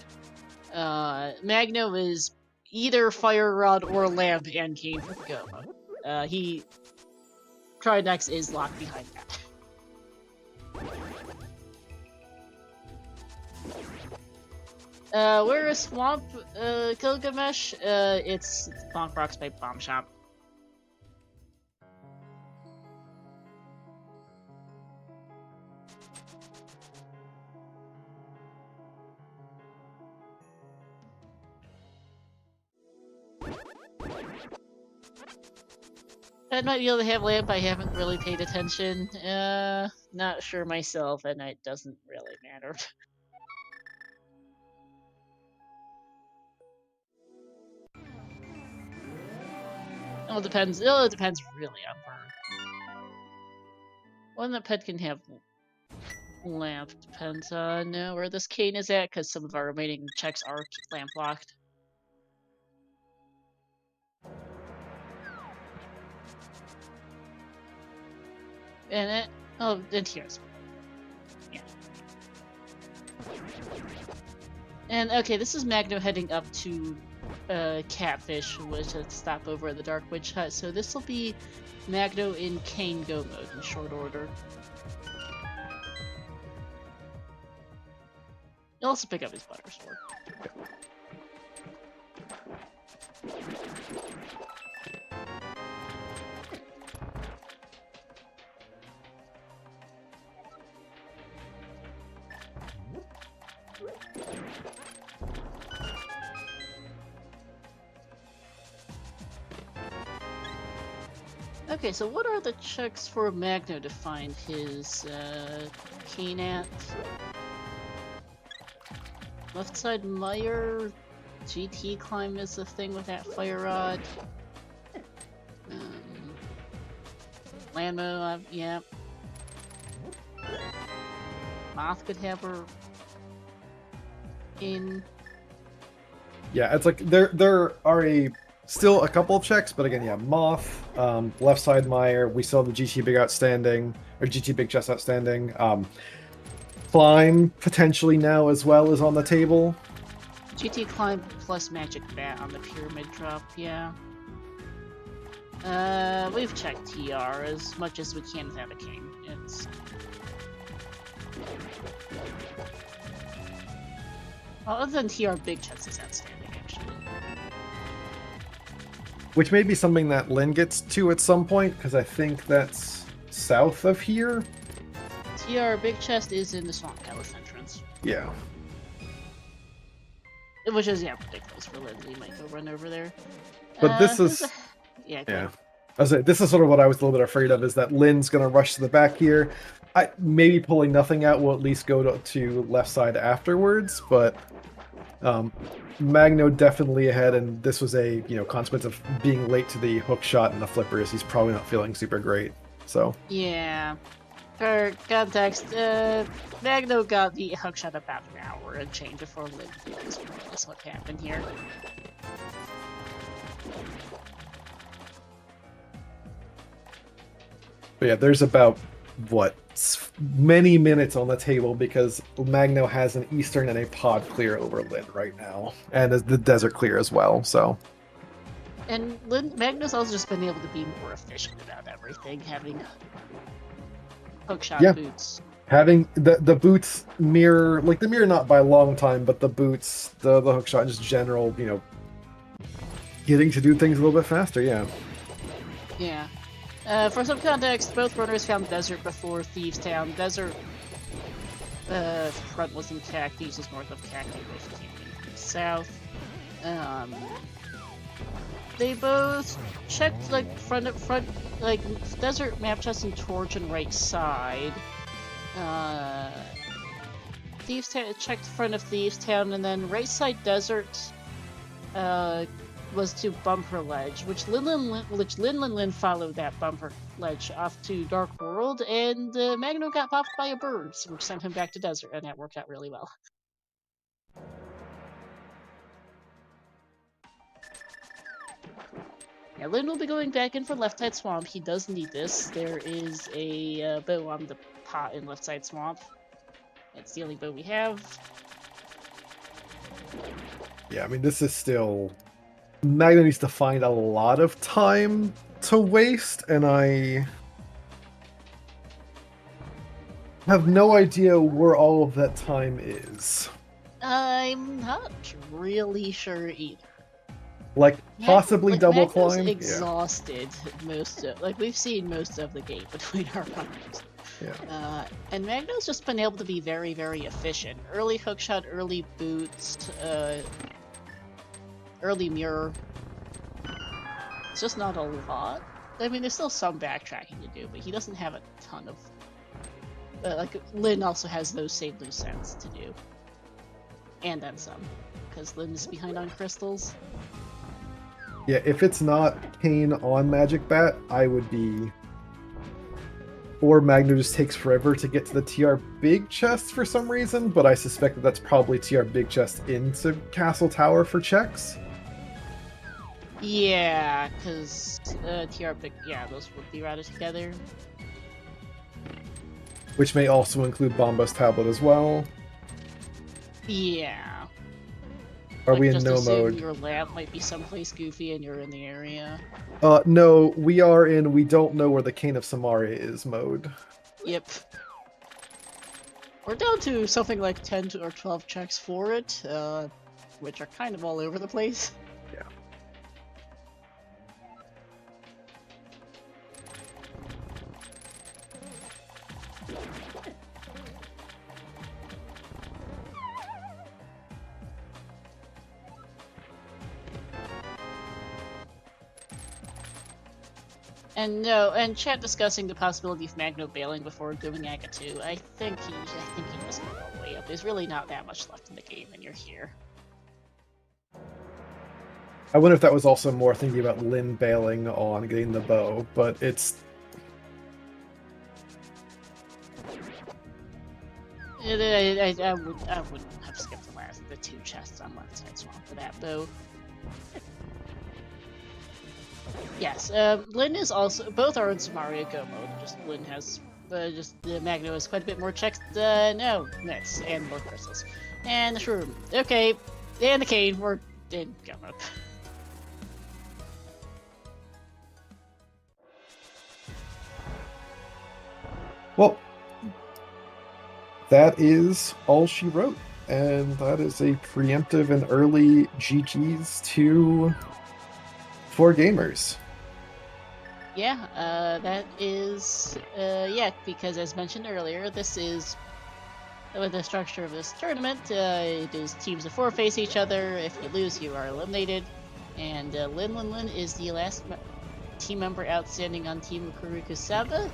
Magno is either Fire Rod or Lamp and Kane from go mode. He Trinex is locked behind that. Where is Swamp Gilgamesh? It's Bonk Rocks by Bomb Shop. I might be able to have Lamp, I haven't really paid attention. Not sure myself, and it doesn't really matter. It depends really on her. One that Pet can have Lamp depends on where this Kane is at, because some of our remaining checks are Lamp locked. And and here's. Yeah. And okay, this is Magno heading up to Catfish, which is a stop over at the Dark Witch Hut. So this will be Magno in Kane Go mode in short order. He'll also pick up his butter sword. Okay, so what are the checks for Magno to find his Kane at? Left side Meyer, GT climb is the thing with that Fire Rod. Landmo, yeah. Moth could have her in. Yeah, it's like there are still a couple of checks, but again, yeah, Moth, left side Meyer, we still have the GT Big outstanding, or GT Big Chest outstanding. Climb potentially now as well is on the table. GT Climb plus Magic Bat on the Pyramid drop, yeah. We've checked TR as much as we can without a king. It's... Well, other than TR, big chest is outstanding, actually. Which may be something that Lin gets to at some point, because I think that's south of here. TR, big chest is in the Swamp Palace entrance. Yeah. Which is, yeah, ridiculous for Lin. We might go run over there. But this is... Yeah, yeah. This is sort of what I was a little bit afraid of, is that Lin's going to rush to the back here. Maybe pulling nothing out will at least go to left side afterwards, but Magno definitely ahead, and this was a consequence of being late to the hook shot and the flippers. He's probably not feeling super great. So yeah. For context, Magno got the hook shot about an hour and change before Lin realized what happened here. But yeah, there's about many minutes on the table because Magno has an Eastern and a pod clear over Lin right now, and the desert clear as well. So, and Magno's also just been able to be more efficient about everything, having hookshot boots. Having the boots mirror, like the mirror not by a long time, but the boots, the hookshot in just general, getting to do things a little bit faster. Yeah. Yeah. For some context, both runners found Desert before Thieves Town. Desert front was intact, Thieves was north of Cacti, both came in south. They both checked front Desert map chest and torch and right side. Thieves Town checked front of Thieves Town, and then right side Desert was to Bumper Ledge, which Linlinlin followed that Bumper Ledge off to Dark World, and Magno got popped by a bird, which sent him back to Desert, and that worked out really well. Yeah, Lin will be going back in for Left Side Swamp. He does need this. There is a bow on the pot in Left Side Swamp. It's the only bow we have. Yeah, I mean, this is still... Magno needs to find a lot of time to waste, and I have no idea where all of that time is. I'm not really sure either. Like, possibly double Magno's climb? Exhausted most of, we've seen most of the game between our runners. Yeah. And Magno's just been able to be very, very efficient. Early hookshot, early boots, early mirror. It's just not a lot. I mean, there's still some backtracking to do, but he doesn't have a ton of... Lin also has those same loose ends to do. And then some. Because Lin is behind on crystals. Yeah, if it's not Kane on Magic Bat, I would be... Or Magno just takes forever to get to the TR Big Chest for some reason, but I suspect that that's probably TR Big Chest into Castle Tower for checks. Yeah, because TR Big... Yeah, those would be routed together. Which may also include Bomba's Tablet as well. Yeah. Are we in no assume mode? Your lab might be someplace goofy and you're in the area. No, we are in we don't know where the Cane of Samaria is mode. Yep. We're down to something like 10 or 12 checks for it, which are kind of all over the place. Yeah. And chat discussing the possibility of Magno bailing before doing Aga 2. I think he just got all the way up. There's really not that much left in the game, and you're here. I wonder if that was also more thinking about Lin bailing on getting the bow, but it's... I wouldn't have skipped the two chests on Left Side Swamp for that bow. Yes, Lin is also... Both are in Samaria Go mode, just Lin has... Magno has quite a bit more checks, no, nets, and more crystals. And the shroom. Okay, and the cane, we're in Go mode. Well, that is all she wrote. And that is a preemptive and early GG's to 4Gamers. Yeah, that is, yeah, because as mentioned earlier, this is, with the structure of this tournament, it is teams of 4 face each other. If you lose, you are eliminated. And Linlinlin is the last team member outstanding on Team Kurukusaba.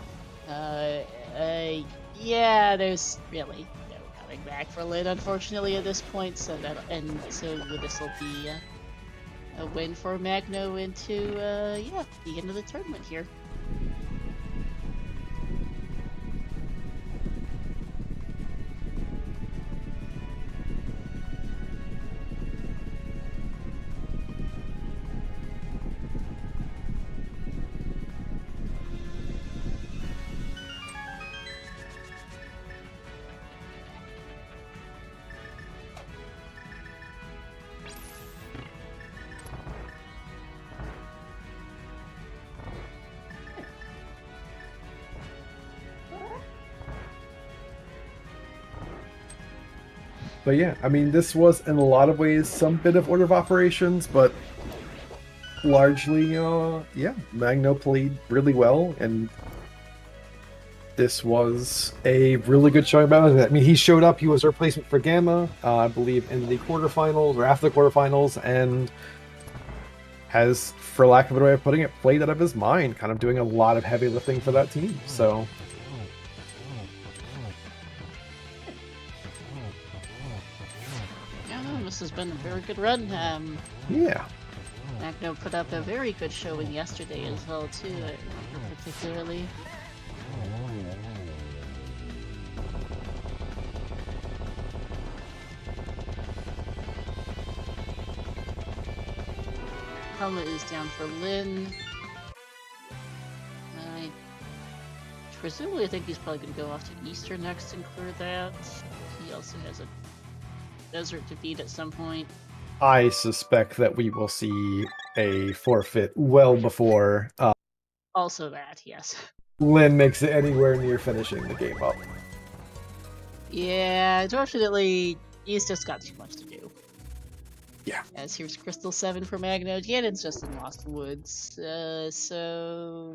Yeah, there's really no coming back for Lin, unfortunately, at this point. So this will be a win for Magno into yeah, the end of the tournament here. But yeah, I mean, this was in a lot of ways some bit of order of operations, but largely, yeah, Magno played really well, and this was a really good showing about it. I mean, he showed up, he was a replacement for Gamma, I believe, in the quarterfinals or after the quarterfinals, and has, for lack of a better way of putting it, played out of his mind, kind of doing a lot of heavy lifting for that team. So this has been a very good run. yeah. Magno put up a very good showing yesterday as well, too, particularly. Helmet is down for Lin. Presumably, I think he's probably going to go off to Easter next and clear that. He also has a desert to beat at some point. I suspect that we will see a forfeit well before also that, yes. Lin makes it anywhere near finishing the game up. Yeah, unfortunately, he's just got too much to do. Yeah. As here's Crystal 7 for Magno. Ganon's just in Lost Woods, so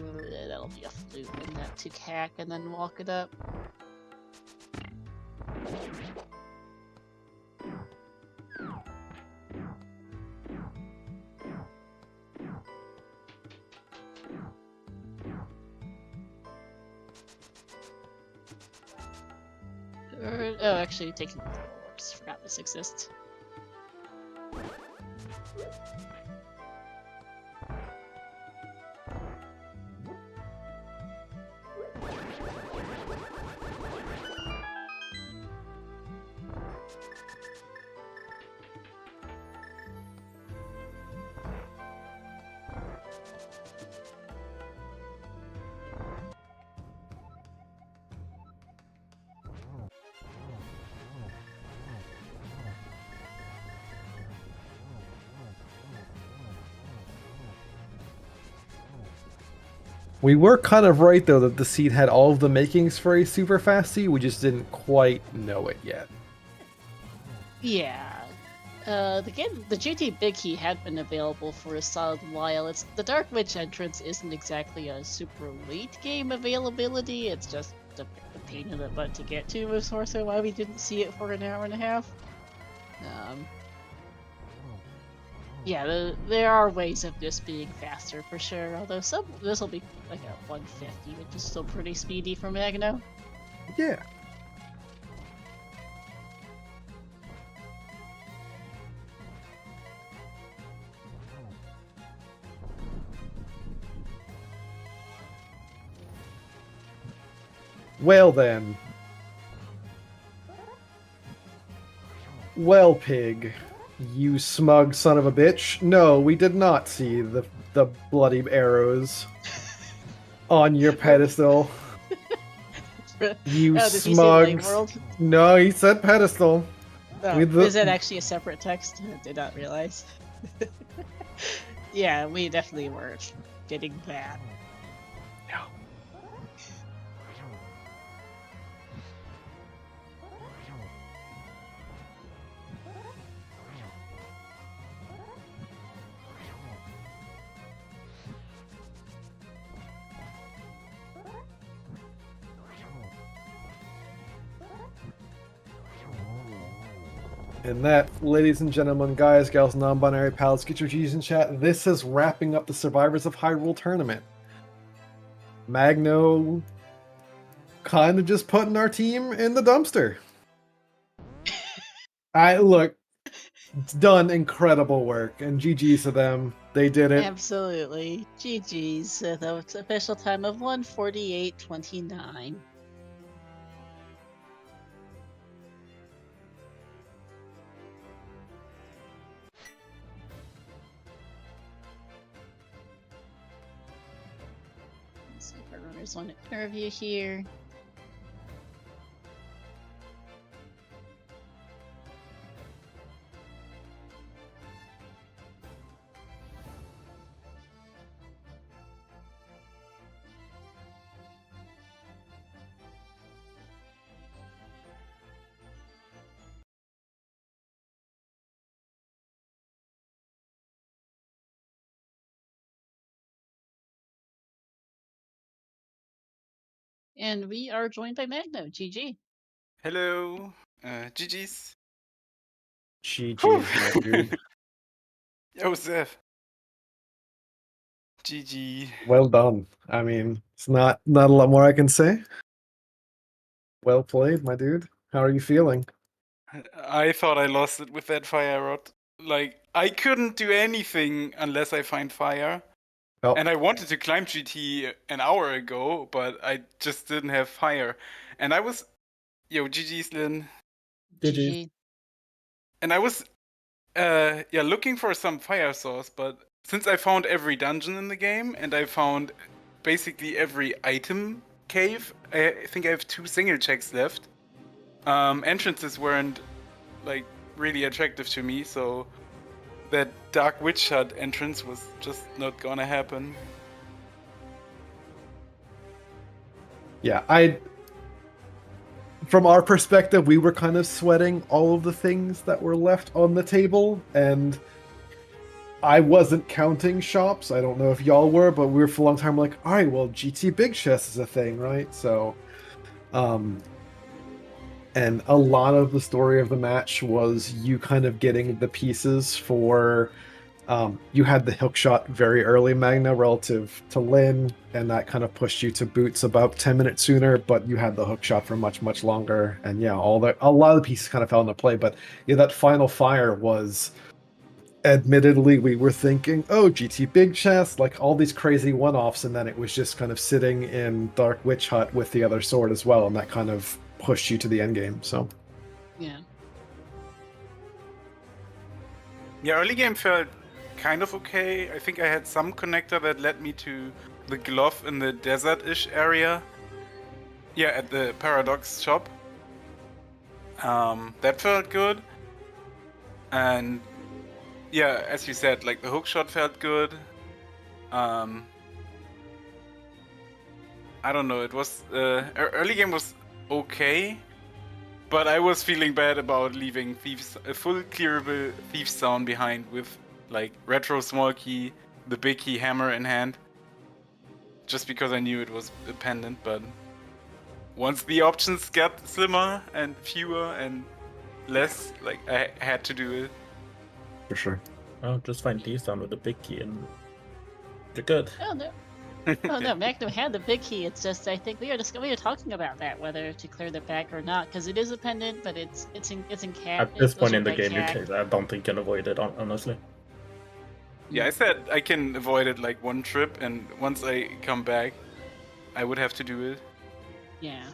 that'll be a fluke, and that to hack and then walk it up. Oh, actually, taking works. Forgot this exists. We were kind of right, though, that the seed had all of the makings for a super fast seed. We just didn't quite know it yet. Yeah. The GT Big Key had been available for a solid while. It's the Dark Witch entrance isn't exactly a super late game availability. It's just a pain in the butt to get to, was also why we didn't see it for an hour and a half. Yeah, there are ways of this being faster for sure, although this will be like a 150, which is still pretty speedy for Magno. Yeah. Well then. Well, pig. You smug son of a bitch. No, we did not see the bloody arrows on your pedestal. You smug. No, he said pedestal. Oh, is that actually a separate text? I did not realize. Yeah, we definitely were getting that. No. And that, ladies and gentlemen, guys, gals, non-binary pals, get your G's in chat. This is wrapping up the Survivors of Hyrule tournament. Magno kind of just putting our team in the dumpster. Look, it's done incredible work, and GG's to them. They did it. Absolutely. GG's. The official time of 1:48:29. Let's see if our runners want to interview here. And we are joined by Magno. GG. Hello, GG's. GG's, my dude. Yo, Zeph. GG. Well done. I mean, it's not a lot more I can say. Well played, my dude. How are you feeling? I thought I lost it with that fire rod. Like, I couldn't do anything unless I find fire. Oh. And I wanted to climb GT an hour ago, but I just didn't have fire. And I was... Yo, GG's, Lin. GG. And I was, looking for some fire source, but since I found every dungeon in the game, and I found basically every item cave, I think I have 2 single checks left. Entrances weren't, like, really attractive to me, so that Dark Witch Hut entrance was just not gonna happen. Yeah, from our perspective, we were kind of sweating all of the things that were left on the table, and I wasn't counting shops. I don't know if y'all were, but we were for a long time like, all right, well, GT Big Chest is a thing, right? So, and a lot of the story of the match was you kind of getting the pieces for... you had the hook shot very early, Magna, relative to Lin, and that kind of pushed you to boots about 10 minutes sooner, but you had the hook shot for much, much longer. And yeah, a lot of the pieces kind of fell into play, but yeah, that final fire was... Admittedly, we were thinking, oh, GT Big Chest, like all these crazy one-offs, and then it was just kind of sitting in Dark Witch Hut with the other sword as well, and that kind of pushed you to the end game, so... Yeah. Yeah, early game felt kind of okay. I think I had some connector that led me to the glove in the desert-ish area. Yeah, at the Paradox shop. That felt good. And yeah, as you said, like the hook shot felt good. I don't know, it was... early game was okay, but I was feeling bad about leaving a full clearable Thief's Sound behind with like retro small key, the big key hammer in hand. Just because I knew it was a pendant, but once the options got slimmer and fewer and less, like I had to do it. For sure. Oh, just find Thief's Sound with the big key and you're good. Oh no. Oh no, Magno had the big key. It's just I think we were talking about that, whether to clear the back or not, because it is a pendant, but it's in cat. At this point in the game, I don't think you can avoid it, honestly. Yeah, I said I can avoid it like one trip, and once I come back, I would have to do it. Yeah.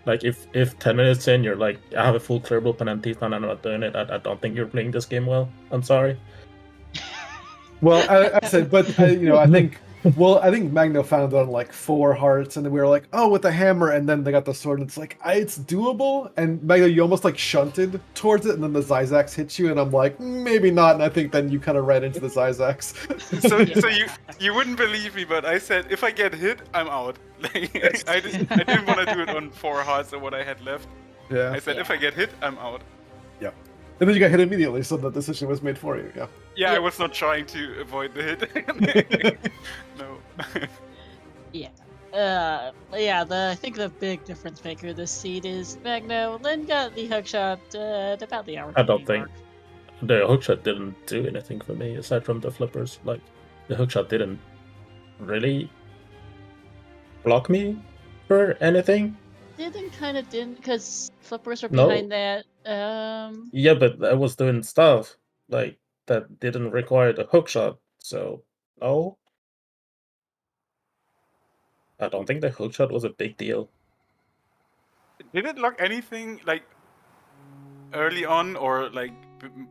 Like if 10 minutes in you're like, I have a full clearable pen and Thief's Sound, I'm not doing it. I don't think you're playing this game well. I'm sorry. Well, I said, but I think Magno found it on like 4 hearts, and then we were like, oh, with the hammer, and then they got the sword, and it's like, it's doable. And Magno, you almost like shunted towards it, and then the Zyzax hits you, and I'm like, maybe not. And I think then you kind of ran into the Zyzax. So you wouldn't believe me, but I said if I get hit, I'm out. Like, I didn't want to do it on 4 hearts or what I had left. Yeah. I said if I get hit, I'm out. Yeah. And then you got hit immediately, so the decision was made for you. Yeah. Yeah, I was not trying to avoid the hit. No. Yeah. I think the big difference maker this seed is Magno. Lin got the hookshot at about the hour. I don't think the hookshot didn't do anything for me aside from the flippers. Like the hookshot didn't really block me for anything. Didn't, because flippers are No. behind that. Yeah, but I was doing stuff like that didn't require the hookshot, so no. I don't think the hookshot was a big deal. Did it lock anything like early on or like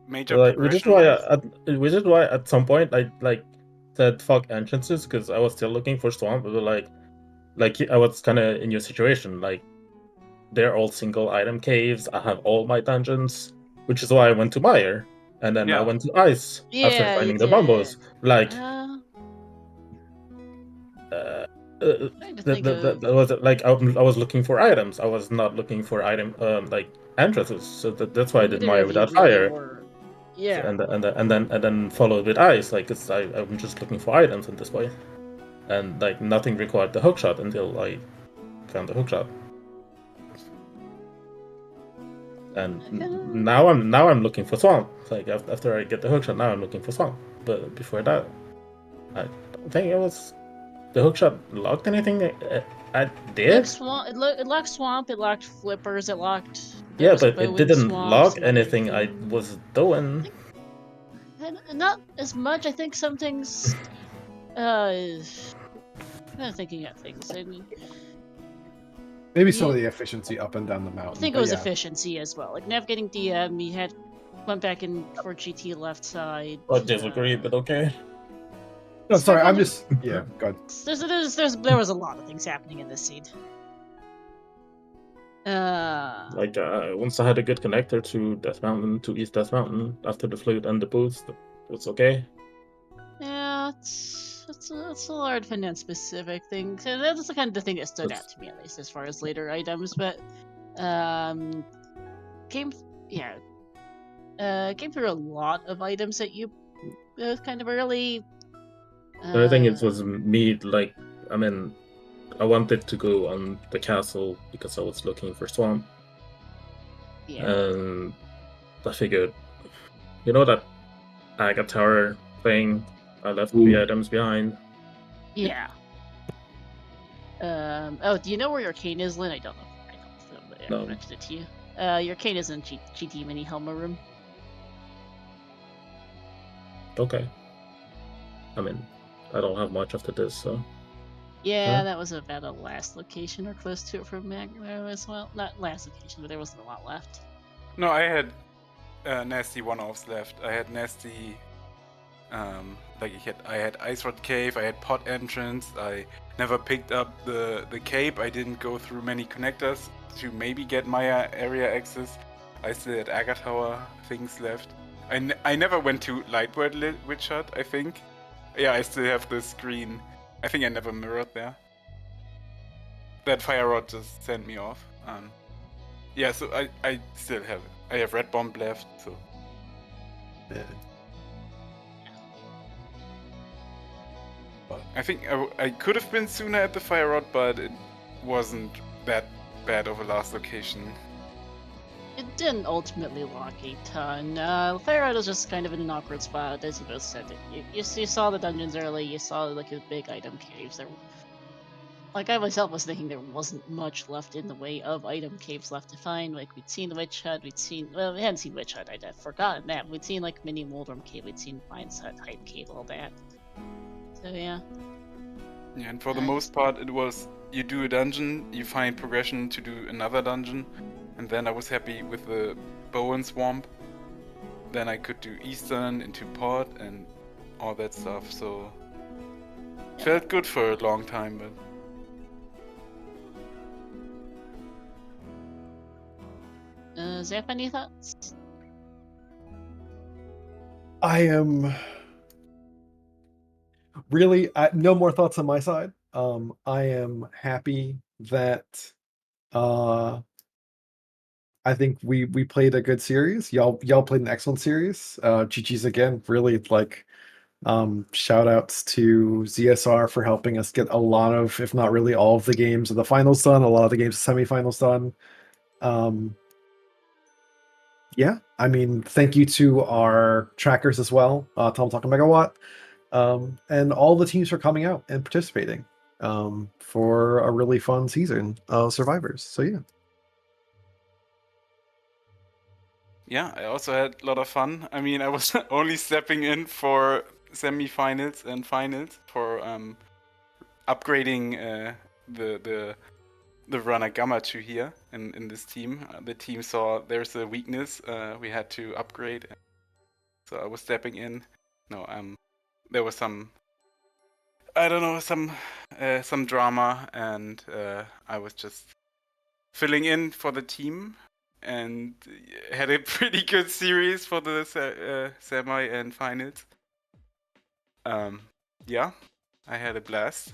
major Like, which progression? is why at some point I like said fuck entrances because I was still looking for swamp. But like I was kind of in your situation. Like they're all single item caves. I have all my dungeons, which is why I went to Mire, and then I Yeah. went to Ice after Yeah, you finding the Bumbos. did. Like Trying to think of. that was like I was looking for items. I was not looking for like entrances. So that's why I did Neither Mire of you without really fire. were. Yeah. And then followed with Ice. Like I'm just looking for items in this way, and like nothing required the hookshot until I found the hookshot. And now I'm looking for swamp. Like after I get the hookshot, now I'm looking for swamp. But before that, I don't think it was the hookshot locked anything. I did. It locked swamp. It locked flippers. It locked. Yeah, but it didn't lock anything I was doing. Not as much. I think some things. I'm thinking of things. I mean, Maybe some of the efficiency up and down the mountain. I think it but was yeah. efficiency as well. Like navigating DM, you had went back in for GT left side. I disagree, but okay. No, sorry, I'm just yeah. Go ahead. There was a lot of things happening in this scene. Like once I had a good connector to Death Mountain, to East Death Mountain after the flute and the boost, it's okay. Yeah, it's a large finance specific thing. So that's the kind of the thing that stood out to me, at least as far as later items. But came through a lot of items that you kind of early. The only thing was me. Like, I mean, I wanted to go on the castle because I was looking for swamp. Yeah. And I figured, you know that Aga Tower thing. I left the items behind. Yeah. Oh, do you know where your cane is, Lynn? I don't know. But I mentioned it to you. Your cane is in GT Mini Helma room. Okay. I mean, I don't have much after this, so. Yeah, that was about a last location or close to it from Magno as well. Not last location, but there wasn't a lot left. No, I had nasty one-offs left. I had nasty, I had Ice Rod Cave, I had Pot Entrance, I never picked up the cape, I didn't go through many connectors to maybe get my area access. I still had Aga Tower things left. I never went to Lightward Witch Hut, I think. Yeah, I still have the screen. I think I never mirrored there. That fire rod just sent me off. Yeah, so I still have it. I have Red Bomb left, so. Yeah. I think I could have been sooner at the fire rod, but it wasn't that bad of a last location. It didn't ultimately lock a ton. Fire Rod was just kind of in an awkward spot, as you both said. You saw the dungeons early, you saw like a big item caves. Like I myself was thinking there wasn't much left in the way of item caves left to find. Like we'd seen the Witch Hut, we hadn't seen Witch Hut, I'd forgotten that. We'd seen like Mini Moldrum Cave, we'd seen Vines Hut, Hype Cave, all that. So yeah. Yeah, and for the most part it was you do a dungeon, you find progression to do another dungeon, and then I was happy with the Bowen Swamp. Then I could do Eastern into Pod and all that stuff, so felt good for a long time, but Zap, any thoughts? I am really no more thoughts on my side. I am happy that I think we played a good series. Y'all played an excellent series. GG's again. Really like shout outs to ZSR for helping us get a lot of, if not really all of the games of the finals done, a lot of the games of semifinals done. Yeah, I mean, thank you to our trackers as well, Tom Talk and Megawatt, and all the teams for coming out and participating for a really fun season of Survivors. So yeah. Yeah, I also had a lot of fun. I mean, I was only stepping in for semi-finals and finals for upgrading the runner Gamma to here in this team. The team saw there's a weakness. We had to upgrade, so I was stepping in. No, there was some, I don't know, some drama, and I was just filling in for the team, and had a pretty good series for the semi and finals. Yeah, I had a blast.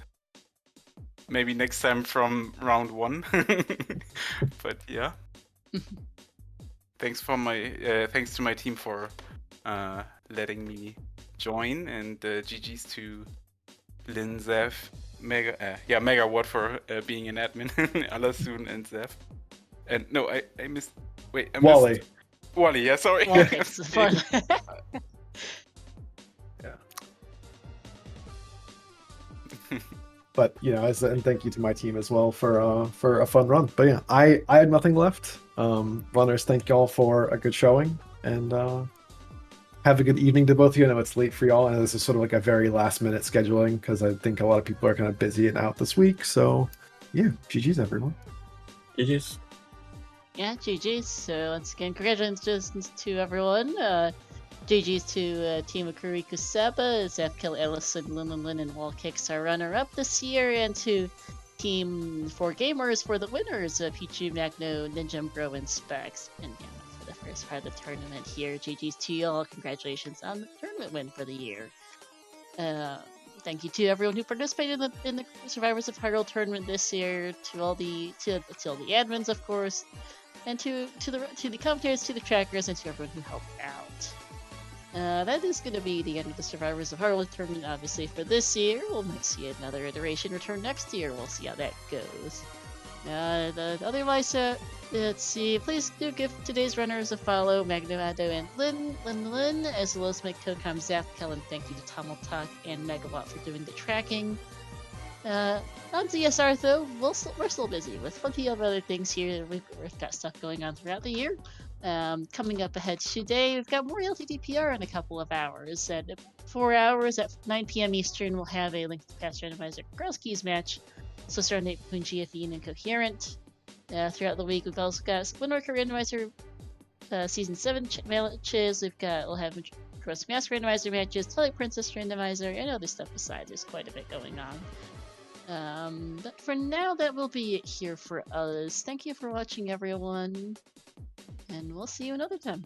Maybe next time from round 1. But yeah. Thanks to my team for letting me join, and GG's to Lin, Zev, Megawatt for being an admin, Alasun and Zev. And no, I missed. Wait, I missed Wally. Wally, yeah, sorry. Okay, Yeah. But and thank you to my team as well for a fun run. But yeah, I had nothing left. Runners, thank y'all for a good showing, and have a good evening to both of you. I know it's late for y'all, and this is sort of like a very last minute scheduling because I think a lot of people are kind of busy and out this week. So yeah, GG's everyone. GG's. Yeah, GG's. So once again, congratulations to everyone. GG's to Team Akuriku Seba, Zafkill Ellison, Linlinlin, and Wall Kicks our runner-up this year, and to Team 4 Gamers for the winners, Pichu, Magno, Ninja Bro, and Specs. And yeah, for the first part of the tournament here, GG's to y'all. Congratulations on the tournament win for the year. Thank you to everyone who participated in the Survivors of Hyrule tournament this year, to all the admins, of course, and to the commentators, to the trackers, and to everyone who helped out. That is going to be the end of the Survivors of Hyrule tournament, obviously, for this year. We might see another iteration return next year. We'll see how that goes. Otherwise, let's see. Please do give today's runners a follow, Magno, Ado, and Linlinlin, as well as my co-com Zapkel, and thank you to Tomaltalk and Megawatt for doing the tracking. On ZSR, though, we're still busy with plenty of other things here. We've got stuff going on throughout the year. Coming up ahead today, we've got more ALttPR in a couple of hours. At 4 hours at 9 p.m. Eastern, we'll have a Link to the Past randomizer Girls Keys match. So starting between GFE and Incoherent. Throughout the week, we've also got Windworker randomizer Season 7 matches. We'll have Cross Mask randomizer matches, Twilight Princess randomizer, and other stuff besides. There's quite a bit going on. But for now, that will be it here for us. Thank you for watching, everyone. And we'll see you another time.